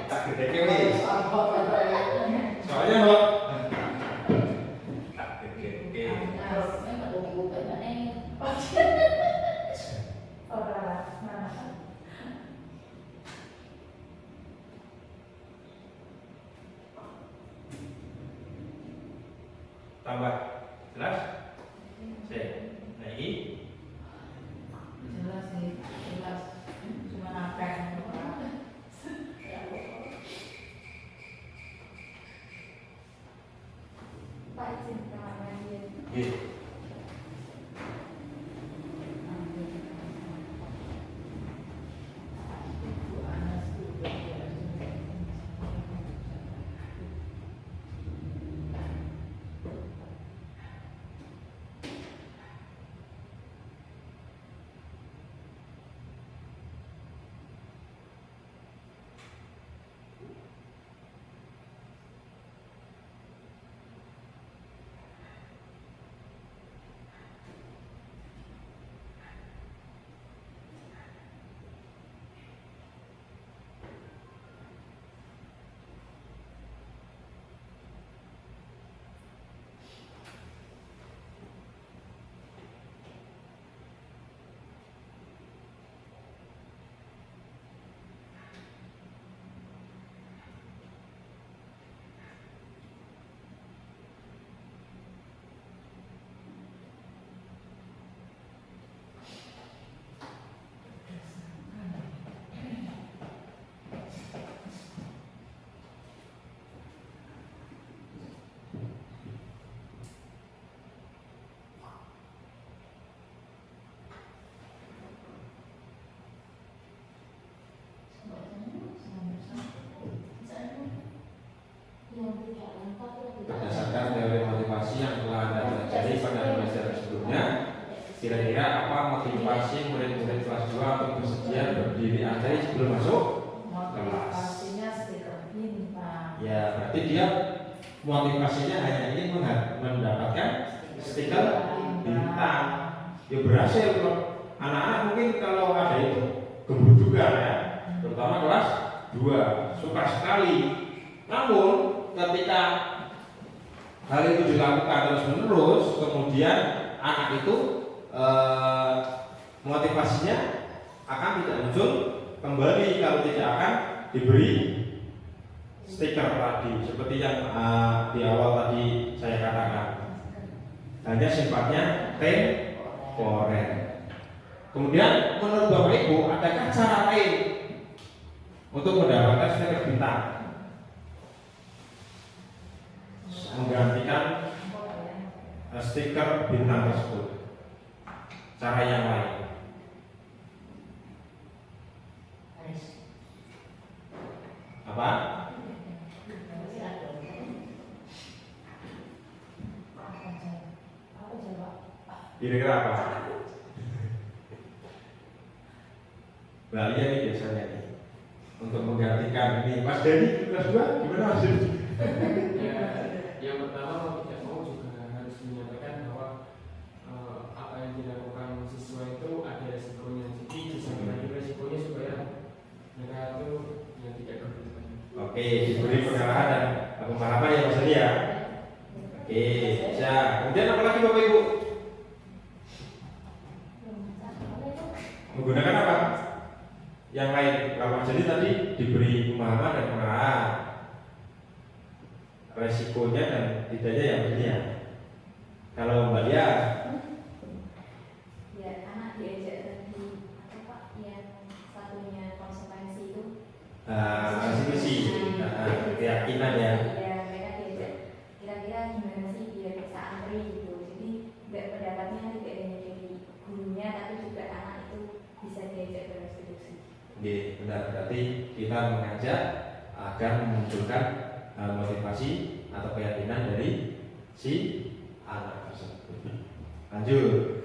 Tak gede wis. Soalnya Mbak. Tak gede. Tambah jelas? Nah ini Jelas sih, jelas. Cuma apa? Pak izin kamar mandi. Iya. Kira-kira apa motivasi murid-murid kelas 2 untuk bersedia berdiri antri sebelum masuk? Motivasinya stiker bintang. Ya, berarti dia motivasinya hanya ingin mendapatkan stiker bintang. Ya berhasil kok. Anak-anak mungkin kalau ada itu kebutuhan ya, terutama kelas 2 suka sekali. Namun ketika hal itu dilakukan terus-menerus, kemudian anak itu motivasinya akan tidak muncul kembali kalau tidak akan diberi stiker tadi, seperti yang di awal tadi saya katakan, hanya sifatnya temporer. Kemudian menurut Bapak Ibu, adakah cara lain untuk mendapatkan stiker bintang? Menggantikan stiker bintang tersebut. Cara yang lain. Apa? Kira-kira apa? Bali ini biasanya nih untuk menggantikan ini Mas Denny kelas 2 gimana Mas Denny? Ya, yang pertama mau tidak mau juga harus menyampaikan bahwa apa yang dilakukan siswa itu ada resikonya. Jadi disampaikan resikonya supaya mereka itu yang tidak keberatan. Oke, diberi pengarahan dan pemahaman ya Mas Denny ya. Oke, bisa. Kemudian apa lagi Bapak Ibu? Menggunakan apa? Yang lain, kalau Mas Denny tadi diberi pemahaman dan pengarahan, resikonya dan tidaknya yang begini. Kalau Mbak Lia, Ya, anak diajak tadi apa Pak yang satunya konsekuensi itu konstitusi, keyakinan ya. ya mereka diajak kira-kira gimana sih biar bisa antri gitu. Jadi nggak pendapatnya tidak hanya dari gurunya tapi juga anak itu bisa diajak berdiskusi. Oke, benar. Berarti kita mengajak agar memunculkan motivasi atau keyakinan dari si anak tersebut. Lanjut.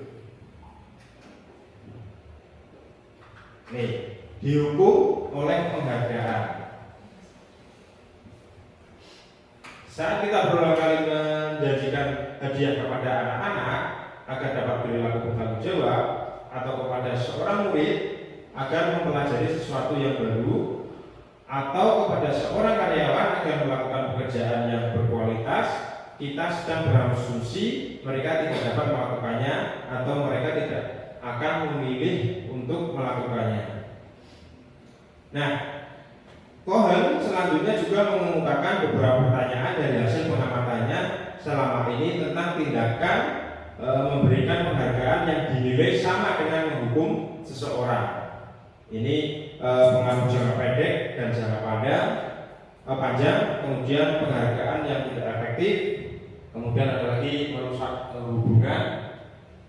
Nih, dihukum oleh penghargaan. Saat kita berulang kali menjanjikan hadiah kepada anak-anak agar dapat perilaku bertanggung jawab, atau kepada seorang murid agar mempelajari sesuatu yang baru, atau kepada seorang karyawan agar melakukan pekerjaan yang berkualitas, kita sedang berasumsi mereka tidak dapat melakukannya atau mereka tidak akan memilih untuk melakukannya. Nah, Cohen selanjutnya juga mengemukakan beberapa pertanyaan dari hasil pengamatannya selama ini tentang tindakan memberikan penghargaan yang dinilai sama dengan menghukum seseorang. Ini pengaruh jangka pendek dan jangka panjang, kemudian penghargaan yang tidak efektif, kemudian ada lagi merusak hubungan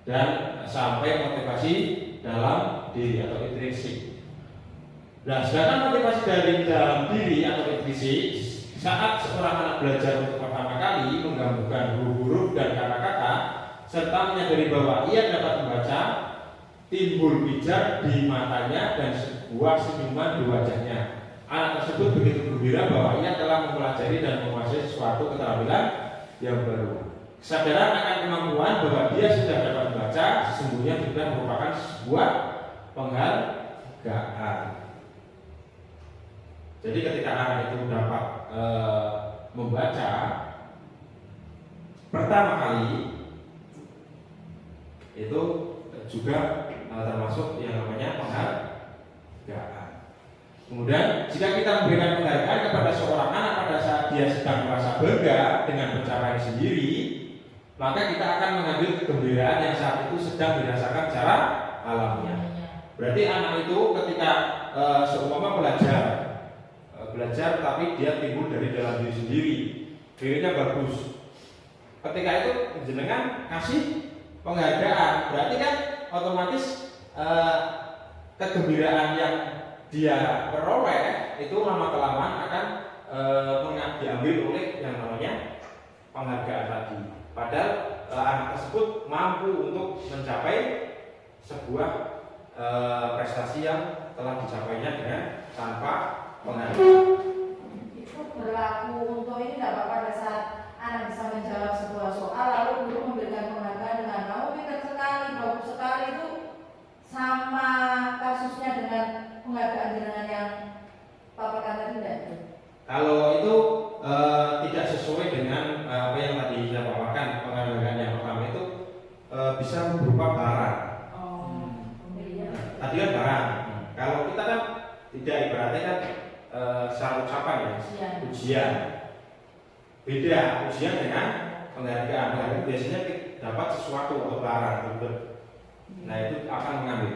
dan sampai motivasi dalam diri atau intrinsik. Nah, sedangkan motivasi dari dalam diri atau intrinsik saat seorang anak belajar untuk pertama kali menggabungkan huruf dan kata-kata serta menyadari bahwa ia dapat membaca, timbul pijar di matanya dan sebuah senyuman di wajahnya. Anak tersebut begitu gembira bahwa ia telah mempelajari dan menguasai suatu keterampilan yang baru. Kesadaran akan kemampuan bahwa dia sudah dapat membaca sesungguhnya sudah merupakan sebuah penghargaan. Jadi ketika anak itu dapat membaca pertama kali, itu juga termasuk yang namanya penghargaan. Kemudian jika kita memberikan penghargaan kepada seorang anak pada saat dia sedang merasa bangga dengan pencapaian sendiri, maka kita akan mengambil kegembiraan yang saat itu sedang dirasakan secara alamiah. Berarti anak itu ketika seumpama belajar tapi dia timbul dari dalam diri sendiri, dirinya bagus. Ketika itu jenengan kasih penghargaan, berarti kan otomatis kegembiraan yang dia peroleh itu lama kelamaan akan diambil oleh yang namanya penghargaan tadi. Padahal anak tersebut mampu untuk mencapai sebuah prestasi yang telah dicapainya dengan tanpa penghargaan. Itu berlaku untuk ini tidak apa-apa pada saat anak bisa menjawab sebuah soal lalu guru memberikan penghargaan dengan kamu pintar sekali, bagus sekali, itu sama kasusnya dengan penghargaan dengan yang Papa kata tidak itu. Kalau itu tidak sesuai dengan apa yang tadi saya paparkan, penghargaan yang pertama itu bisa berupa barang. Iya. Tadi kan barang. Kalau kita kan tidak, ibaratnya kan secara ucapan ya, ujian. Beda ujian dengan penghargaan. Penghargaan biasanya dapat sesuatu atau barang, betul. Nah itu akan mengambil.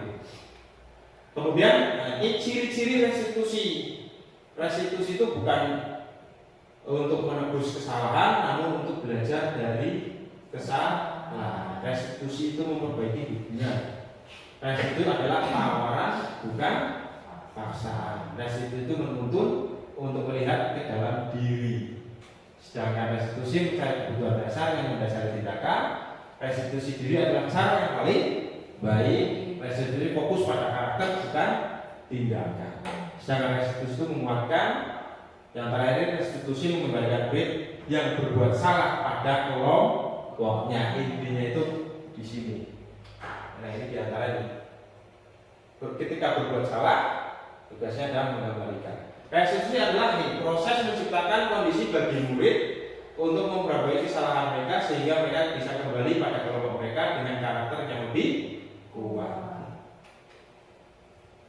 Kemudian ciri-ciri restitusi. Restitusi itu bukan untuk menebus kesalahan, namun untuk belajar dari kesalahan. Restitusi itu memperbaiki hidupnya. Restitusi adalah tawaran, bukan paksaan. Restitusi itu menuntun untuk melihat ke dalam diri. Sedangkan restitusi mencari kebutuhan dasar yang mendasari tindakan. Restitusi diri adalah cara yang paling baik. Restitusi fokus pada karakter, bukan tindakan. Sedangkan restitusi itu menguatkan. Yang terakhir, restitusi mengembalikan murid yang berbuat salah pada kelompoknya. Intinya itu di sini. Nah ini diantara ini. Ketika berbuat salah, tugasnya adalah mengembalikan. Restitusi adalah ini, proses menciptakan kondisi bagi murid untuk memperbaiki kesalahan mereka sehingga mereka bisa kembali pada kelompok mereka dengan karakter yang lebih kuat.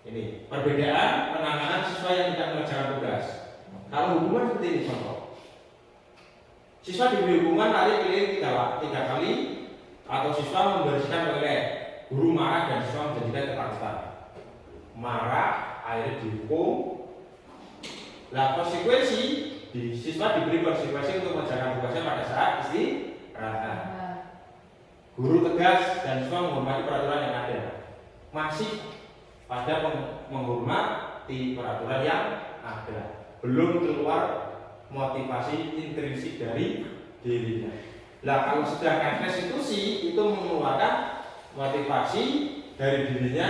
Ini perbedaan penanganan siswa yang tidak mengerjakan tugas. Kalau hukuman seperti ini contoh. Siswa diberi hukuman lari keliling 3 kali atau siswa membersihkan toilet. Guru marah dan siswa menjadikan ketakutan. Marah, akhirnya dihukum. Nah konsekuensi, siswa diberi konsekuensi untuk mengerjakan tugasnya pada saat istirahat. Guru tegas dan siswa menghormati peraturan yang ada. Masih pada menghormati peraturan yang ada. Belum keluar motivasi intrinsik dari dirinya. Nah kalau sedangkan restitusi itu mengeluarkan motivasi dari dirinya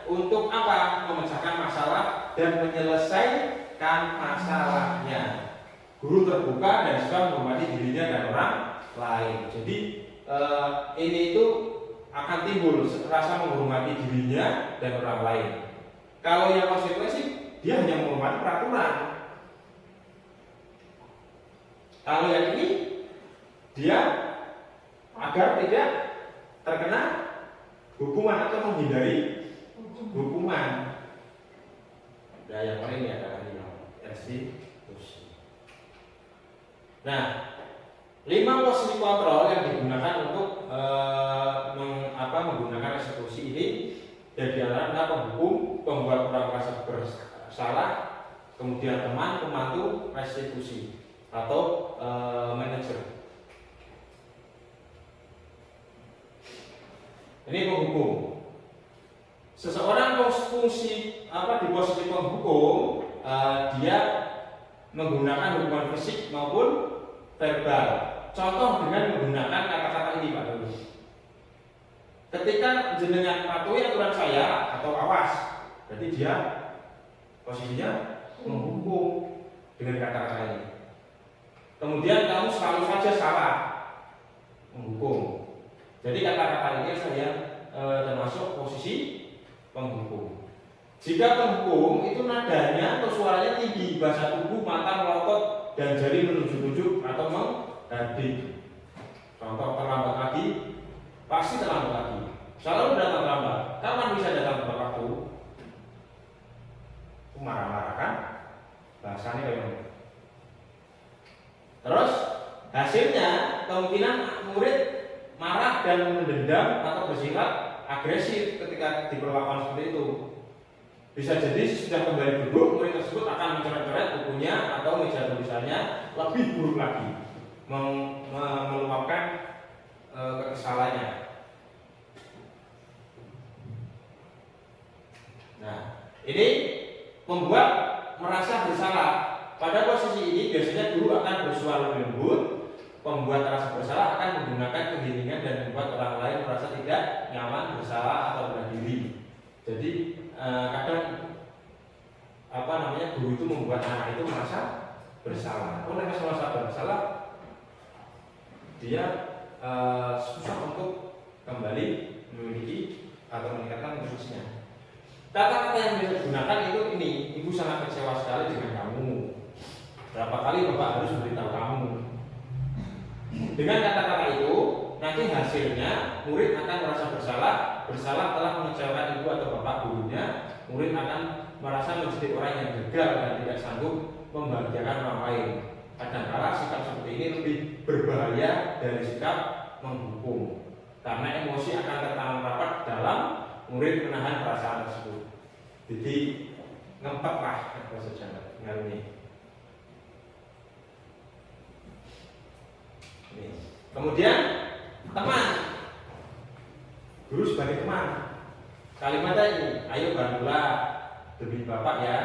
untuk apa? Memecahkan masalah dan menyelesaikan masalahnya. Guru terbuka dan siswa menghormati dirinya dan orang lain. Jadi ini itu akan timbul rasa menghormati dirinya dan orang lain. Kalau yang konsekuensi, dia hanya menghormati peraturan. Kalau yang ini, dia agar tidak terkena hukuman atau menghindari hukuman. Nah, yang paling ini adalah restitusi. Nah, 5 posisi kontrol yang digunakan untuk menggunakan restitusi ini dari antara penghukum, pembuat orang merasa bersalah, kemudian teman, pembantu, restitusi atau manajer. Ini penghukum. Seseorang di posisi penghukum, dia menggunakan hukuman fisik maupun verbal. Contoh dengan menggunakan kata-kata ini Pak Dulu. Ketika jenengan patuhi aturan saya atau awas, berarti dia posisinya menghukum dengan kata-kata ini. Kemudian kamu selalu saja salah, menghukum. Jadi kata-kata ini saya termasuk posisi penghukum. Jika penghukum itu nadanya atau suaranya tinggi, bahasa tubuh, mata melotot dan jari menunjuk-nunjuk atau menghadik. Contoh terlambat lagi, pasti terlambat lagi. Selalu datang terlambat. Kapan bisa datang tepat waktu? Marah-marah kan? Bahasanya kayak gitu. Terus hasilnya kemungkinan murid marah dan mendendam atau bersikap agresif ketika diperlakukan seperti itu. Bisa jadi sudah kembali duduk, murid tersebut akan mencoret-coret bukunya atau meja tulisannya, lebih buruk lagi, meluapkan kekesalannya. Nah, ini membuat merasa bersalah. Pada posisi ini biasanya guru akan bersuara lebih lembut, pembuat rasa bersalah akan menggunakan keheningan dan membuat orang lain merasa tidak nyaman, bersalah atau bela diri. Jadi kadang guru itu membuat anak itu merasa bersalah. Kalau merasa bersalah, dia susah untuk kembali memiliki atau meningkatkan emosinya. Kata-kata yang bisa digunakan itu ini, ibu sangat kecewa sekali dengan kamu. Berapa kali bapak harus memberitahu kamu? Dengan kata-kata itu, nanti hasilnya murid akan merasa bersalah telah mengecewakan ibu atau bapak gurunya. Murid akan merasa menjadi orang yang gagal dan tidak sanggup membahagiakan orang lain. Kadang-kala sikap seperti ini lebih berbahaya dari sikap menghukum, karena emosi akan tertanam rapat dalam murid menahan perasaan tersebut. Jadi ngempet lah bahasa Jawa ini. Kemudian teman, guru sebagai teman. Kalimatnya ini, ayo bantulah demi bapak ya.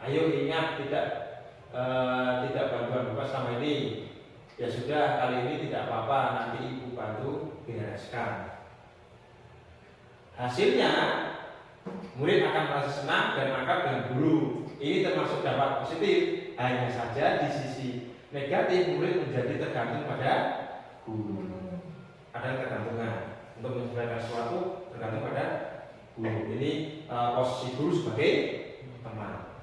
Ayo ingat tidak bantuan bapak sama ini. Ya sudah, kali ini tidak apa-apa, nanti ibu bantu bereskan. Hasilnya murid akan merasa senang dan akrab dengan guru. Ini termasuk dampak positif. Hanya saja di sisi negatif, murid menjadi tergantung pada guru. Ada ketergantungan untuk menyelesaikan sesuatu tergantung pada guru. Ini posisi guru sebagai teman.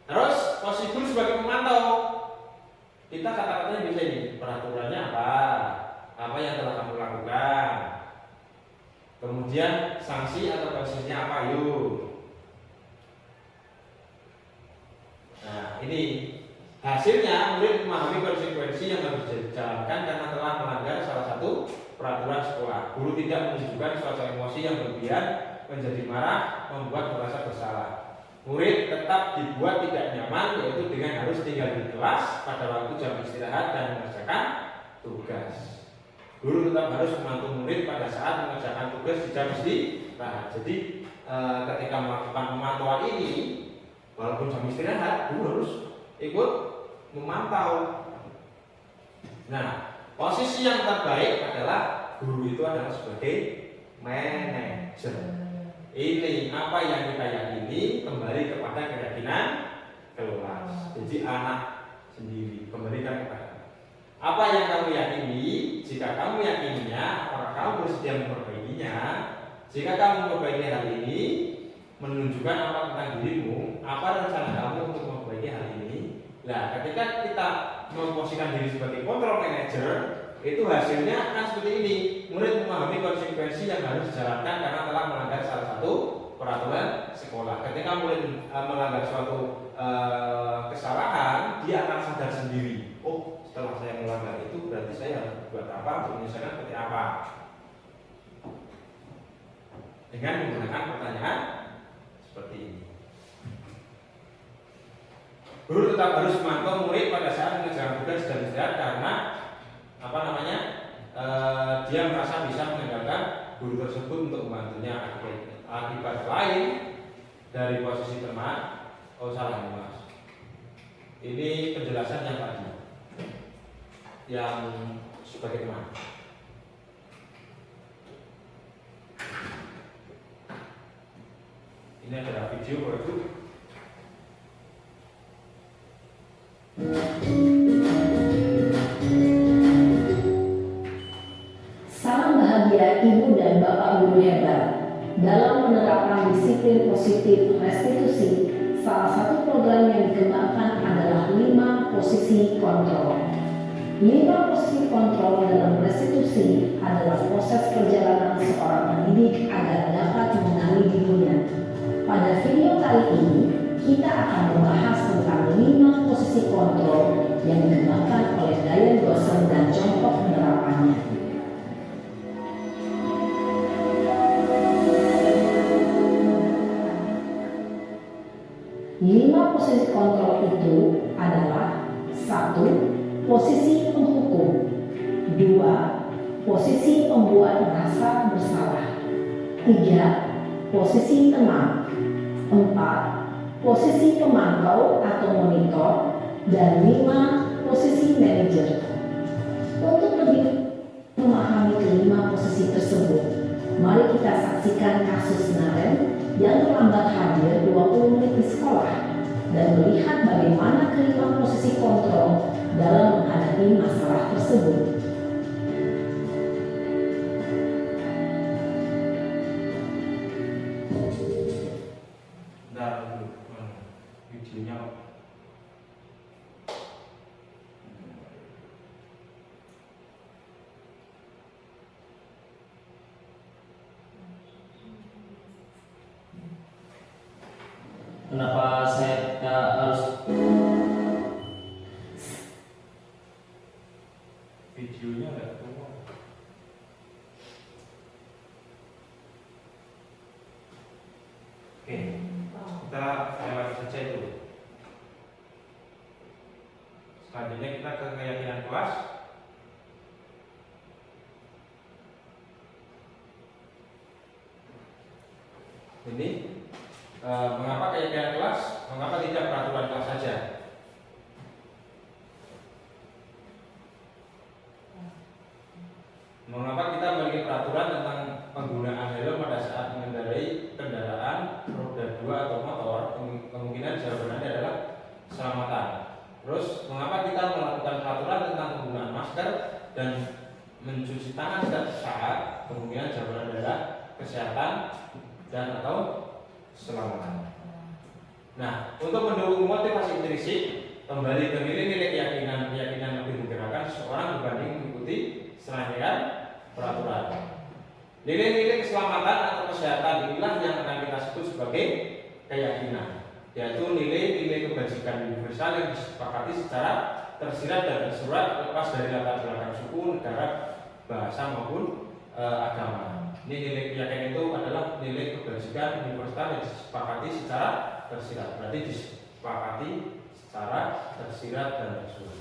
Terus posisi guru sebagai pemantau. Kita kata-katanya bisa ini, peraturannya apa yang telah kamu lakukan. Kemudian sanksi atau konsekuensinya apa, yuk. Nah, ini hasilnya murid memahami konsekuensi yang harus dijalankan karena telah melanggar salah satu peraturan sekolah. Guru tidak menunjukkan suatu emosi yang berlebihan, menjadi marah, membuat merasa bersalah. Murid tetap dibuat tidak nyaman, yaitu dengan harus tinggal di kelas pada waktu jam istirahat dan mengerjakan tugas. Guru tetap harus membantu murid pada saat mengerjakan tugas di jam istirahat. Jadi ketika melakukan pemantauan ini, walaupun jam istirahat, guru harus ikut memantau. Nah, posisi yang terbaik adalah guru itu adalah sebagai manajer. Ini apa yang kita yakini kembali kepada keyakinan kelas. Jadi anak sendiri kembalikan kepada apa yang kamu yakini. Jika kamu yakininya, apakah kamu bersedia memperbaikinya? Jika kamu memperbaiki hal ini, menunjukkan apa tentang dirimu, apa rencana kamu untuk memperbaiki hal ini. Nah, ketika kita memposisikan diri sebagai control manager, itu hasilnya akan seperti ini. Murid memahami konsekuensi yang harus dijalankan karena telah melanggar salah satu peraturan sekolah. Ketika murid melanggar suatu kesalahan, dia akan sadar sendiri. Oh, setelah saya melanggar itu berarti saya harus berbuat apa untuk menyelesaikan seperti apa. Dengan menggunakan pertanyaan seperti ini. Guru tetap harus memantau murid pada saat mengerjakan tugas dan istirahat karena dia merasa bisa mengandalkan guru tersebut untuk membantunya. Akibat lain dari posisi teman, salah nih mas. Ini penjelasan yang tadi, yang sebagai teman. Ini adalah video baru. Salam bahagia ibu dan bapak guru hebat. Dalam menerapkan disiplin positif restitusi, salah satu program yang dikembangkan adalah 5 posisi kontrol. 5 posisi kontrol dalam restitusi adalah proses perjalanan seorang pendidik agar dapat mengenali dirinya. Pada video kali ini, kita akan membahas tentang 5 posisi kontrol yang dikembangkan oleh Diane Gosling dan contoh penerapannya. 5 posisi kontrol itu adalah 1. Posisi penghukum, 2. Posisi pembuat merasa bersalah, 3. Posisi teman, 4. Posisi pemantau atau monitor, dan 5. Posisi manajer. Mari kita saksikan kasus Naren yang terlambat hadir 20 menit di sekolah dan melihat bagaimana kelima posisi kontrol dalam menghadapi masalah tersebut. Bentar dulu, videonya. Kenapa saya harus Videonya nggak keluar. Oke, kita lewat saja itu. Selanjutnya kita ke keyakinan kelas. Ini mengapa keyakinan kelas? Mengapa tidak peraturan kelas saja? Mengapa kita memiliki peraturan tentang penggunaan helm pada saat mengendarai kendaraan roda 2 atau motor? Kemungkinan jawabannya adalah keselamatan. Terus, mengapa kita melakukan peraturan tentang penggunaan masker dan mencuci tangan setiap saat? Kemungkinan jawabannya adalah kesehatan dan atau keselamatan. Nah, untuk mendukung motivasi intrinsik, kembali ke nilai-nilai keyakinan lebih menggerakkan seseorang dibanding mengikuti serangkaian peraturan. Nilai-nilai keselamatan atau kesehatan inilah yang akan kita sebut sebagai keyakinan, yaitu nilai-nilai kebajikan universal yang disepakati secara tersirat dan tersurat lepas dari latar belakang suku, negara, bahasa maupun agama. Ini nilai keyakinan itu adalah nilai kebajikan universal yang disepakati secara tersirat, berarti disepakati secara tersirat dan tersurat.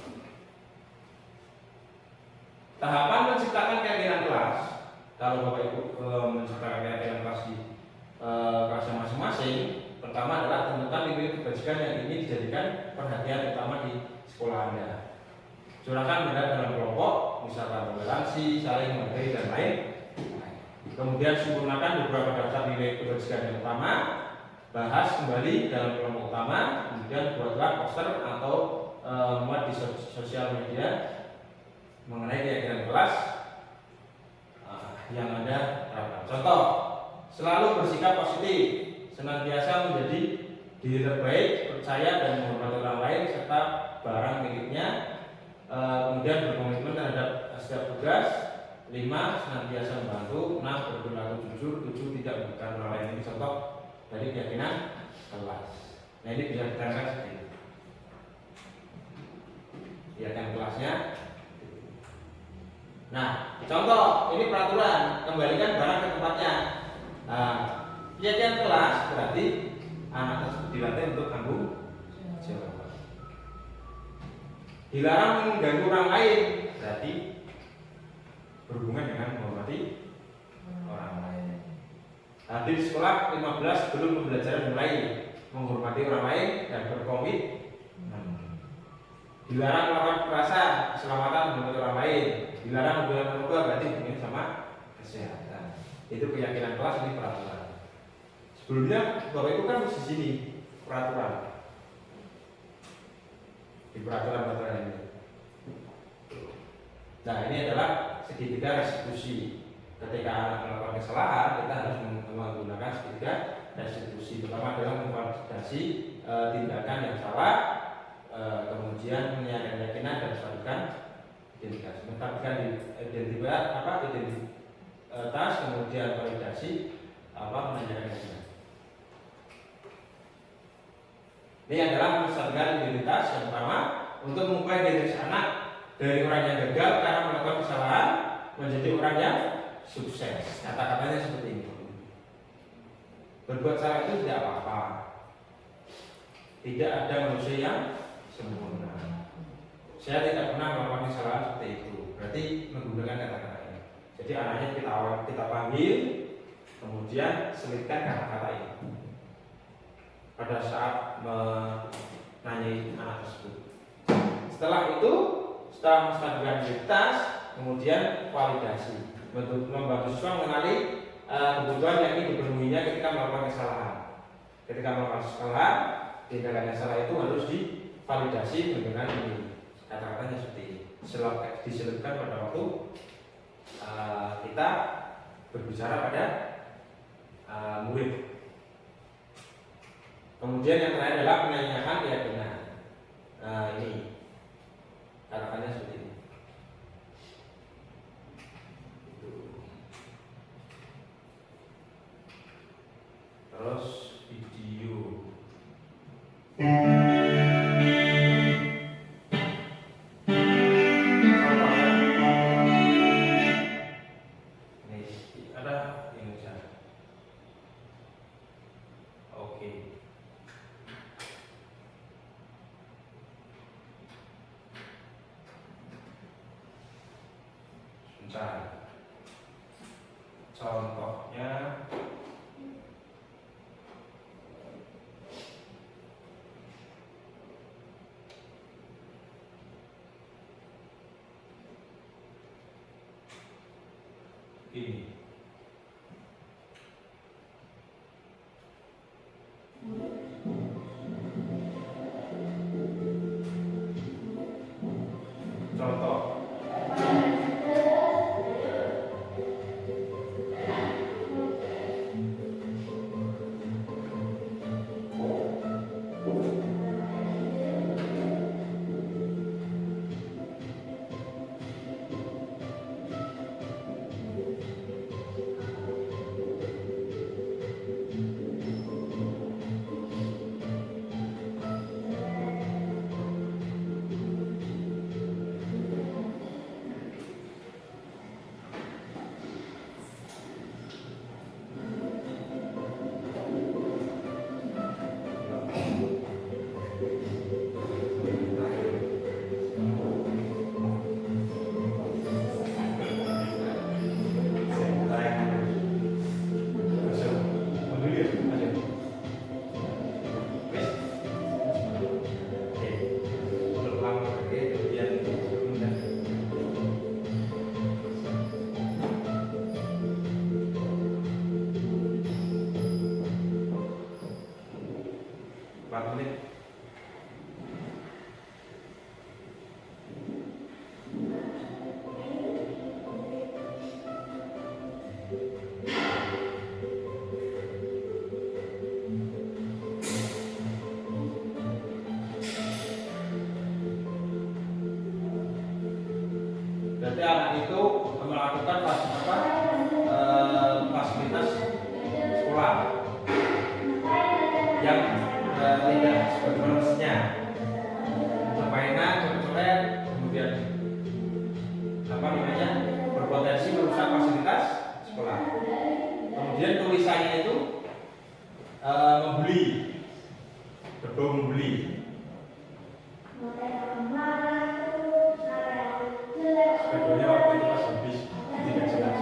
Tahapan menciptakan keyakinan kelas, kalau Bapak Ibu menciptakan keyakinan kelas di kelasnya masing-masing, pertama adalah tentukan nilai kebajikan yang ingin dijadikan perhatian utama di sekolah Anda. Curahkan benda dalam kelompok, misalkan toleransi, saling menghargai dan lain. Kemudian sempurnakan beberapa daftar nilai kebajikan yang utama, bahas kembali dalam kelompok utama, kemudian buatlah poster atau muat di sosial media mengenai keyakinan kelas yang Anda terapkan. Contoh, selalu bersikap positif, senantiasa menjadi diri terbaik, percaya dan menghormati orang lain serta barang miliknya. Kemudian berkomitmen terhadap setiap tugas. 5. Senantiasa membantu. 6. Berperilaku jujur. 7. Tidak merugikan orang lain. Ini contoh dari keyakinan kelas. Nah, ini bisa diterangkan sedikit. Keyakinan kelasnya. Nah, contoh ini peraturan, kembalikan barang ke tempatnya. Nah, keyakinan kelas berarti anak tersebut dilatih untuk tanggung jawab. Dilarang mengganggu orang lain, berarti berhubungan dengan menghormati orang lain. Hadir di sekolah 15 sebelum pembelajaran dimulai, menghormati orang lain dan berkomitmen. Dilarang melakukan kekerasan, keselamatan menghormati orang lain. Dilarang hubungan keluarga, berarti hubungan sama kesehatan. Itu keyakinan kelas, ini peraturan. Sebelumnya Bapak Ibu kan di sini peraturan. Di peraturan ini. Nah, ini adalah segitiga restitusi. Ketika anak melakukan kesalahan, kita harus menggunakan segitiga restitusi. Pertama adalah memvalidasi tindakan yang salah, kemudian menyatakan keyakinan dan selanjutnya identitas. Menetapkan identitas, kemudian validasi, menyatakan keyakinan. Ini adalah menetapkan identitas yang pertama untuk mengubah identitas anak dari orang yang gagal karena melakukan kesalahan menjadi orang yang sukses. Kata-katanya seperti ini. Berbuat salah itu tidak apa-apa. Tidak ada manusia yang sempurna. Saya tidak pernah melakukan kesalahan seperti itu. Berarti menggunakan kata-kata ini. Jadi anaknya kita panggil, kemudian selipkan kata-kata ini pada saat menanyai anak tersebut. Setelah itu, setelah menstabilkan identitas, kemudian validasi, membantu siswa mengenali kebutuhan yang ingin dipenuhinya ketika melakukan kesalahan. Ketika melakukan kesalahan, tindakan yang salah itu harus divalidasi dengan ini. Kata-katanya seperti ini. Diselipkan pada waktu kita berbicara pada murid. Kemudian yang terakhir adalah menanyakan keyakinan. Ini kata-katanya seperti ini. Terus video. Ini ada Indonesia. Oke. Sebentar. Contohnya ini. Contoh. Berarti anak itu melakukan fasilitas sekolah yang tidak sebenarnya permainan, coret-coret, kemudian berpotensi merusak fasilitas sekolah. Kemudian tulisannya itu membuli, berbau membuli. Sebetulnya waktu itu pas habis tidak jelas.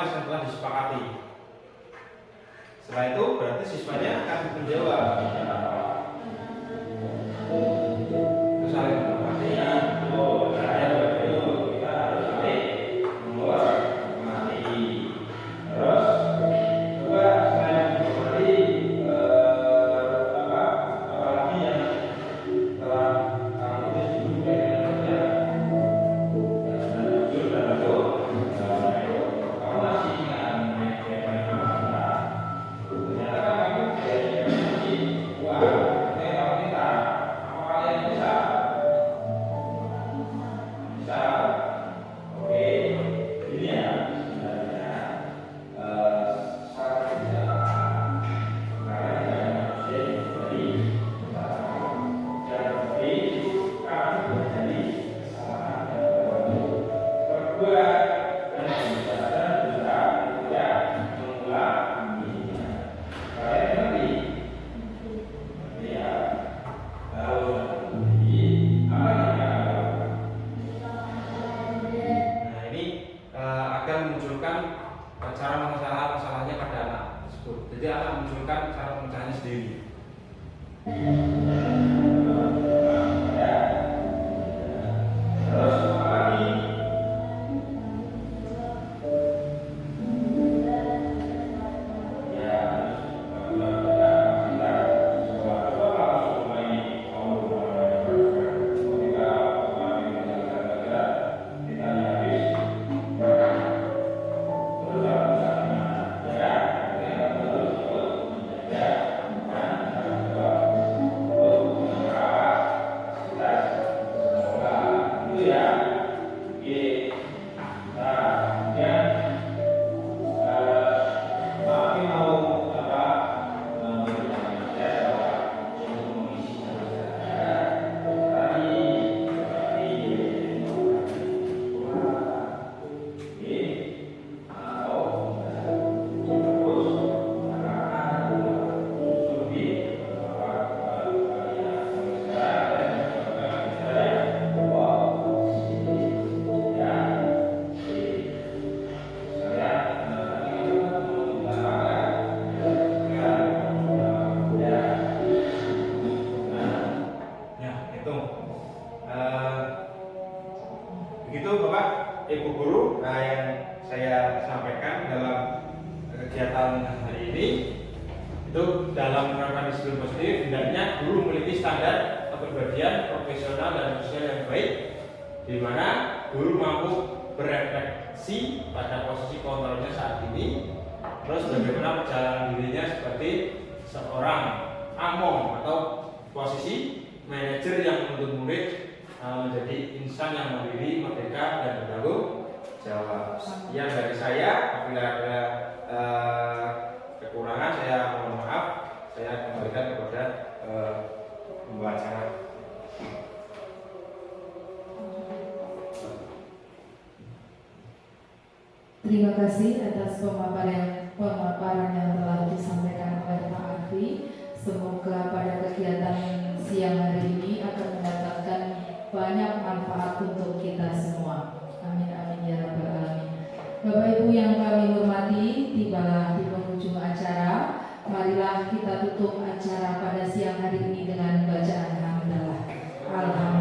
kelas yang telah disepakati. Setelah itu berarti siswanya akan menjawab. Saling menghormati. Saya begitu kita harus saling menghormati. Terus juga selain menghormati apalagi yang telah tulis dulu kayaknya dan itu kamu masih ingat ternyata kamu masih wah kamu kita apa kalian bisa oke ini ya sebenarnya syarat perjalanan karena manusia dari dan tapi kan menjadi kesalahan berbuat dan bisa tidak mengulanginya. Kalian ngerti? Ya, kalau ngerti apa yang nah ini akan memunculkan cara masalahnya pada anak tersebut. Jadi akan memunculkan cara pemecahannya sendiri. Ya. Terus apa lagi? Ya, begitu Bapak Ibu Guru yang saya sampaikan dalam kegiatan hari ini. Itu dalam menerapkan disiplin positif, hendaknya guru memiliki standar kepribadian profesional dan sosial yang baik, di mana guru mampu berefleksi pada posisi kontrolnya saat ini, terus bagaimana perjalanan dirinya seperti seorang among atau posisi manajer yang menuntut murid menjadi insan yang mandiri, merdeka, dan bertanggung jawab. Sekian dari saya. Apabila ada kekurangan, saya mohon maaf. Saya kembalikan kepada pembawa acara. Terima kasih atas pemaparan yang telah disampaikan oleh Pak Arfi. Semoga pada kegiatan siang hari ini akan mendatangkan banyak manfaat untuk kita semua. Amin amin ya rabbal alamin. Bapak Ibu yang kami hormati, tibalah di penghujung acara. Marilah kita tutup acara pada siang hari ini dengan bacaan hamdalah. Alhamdulillah.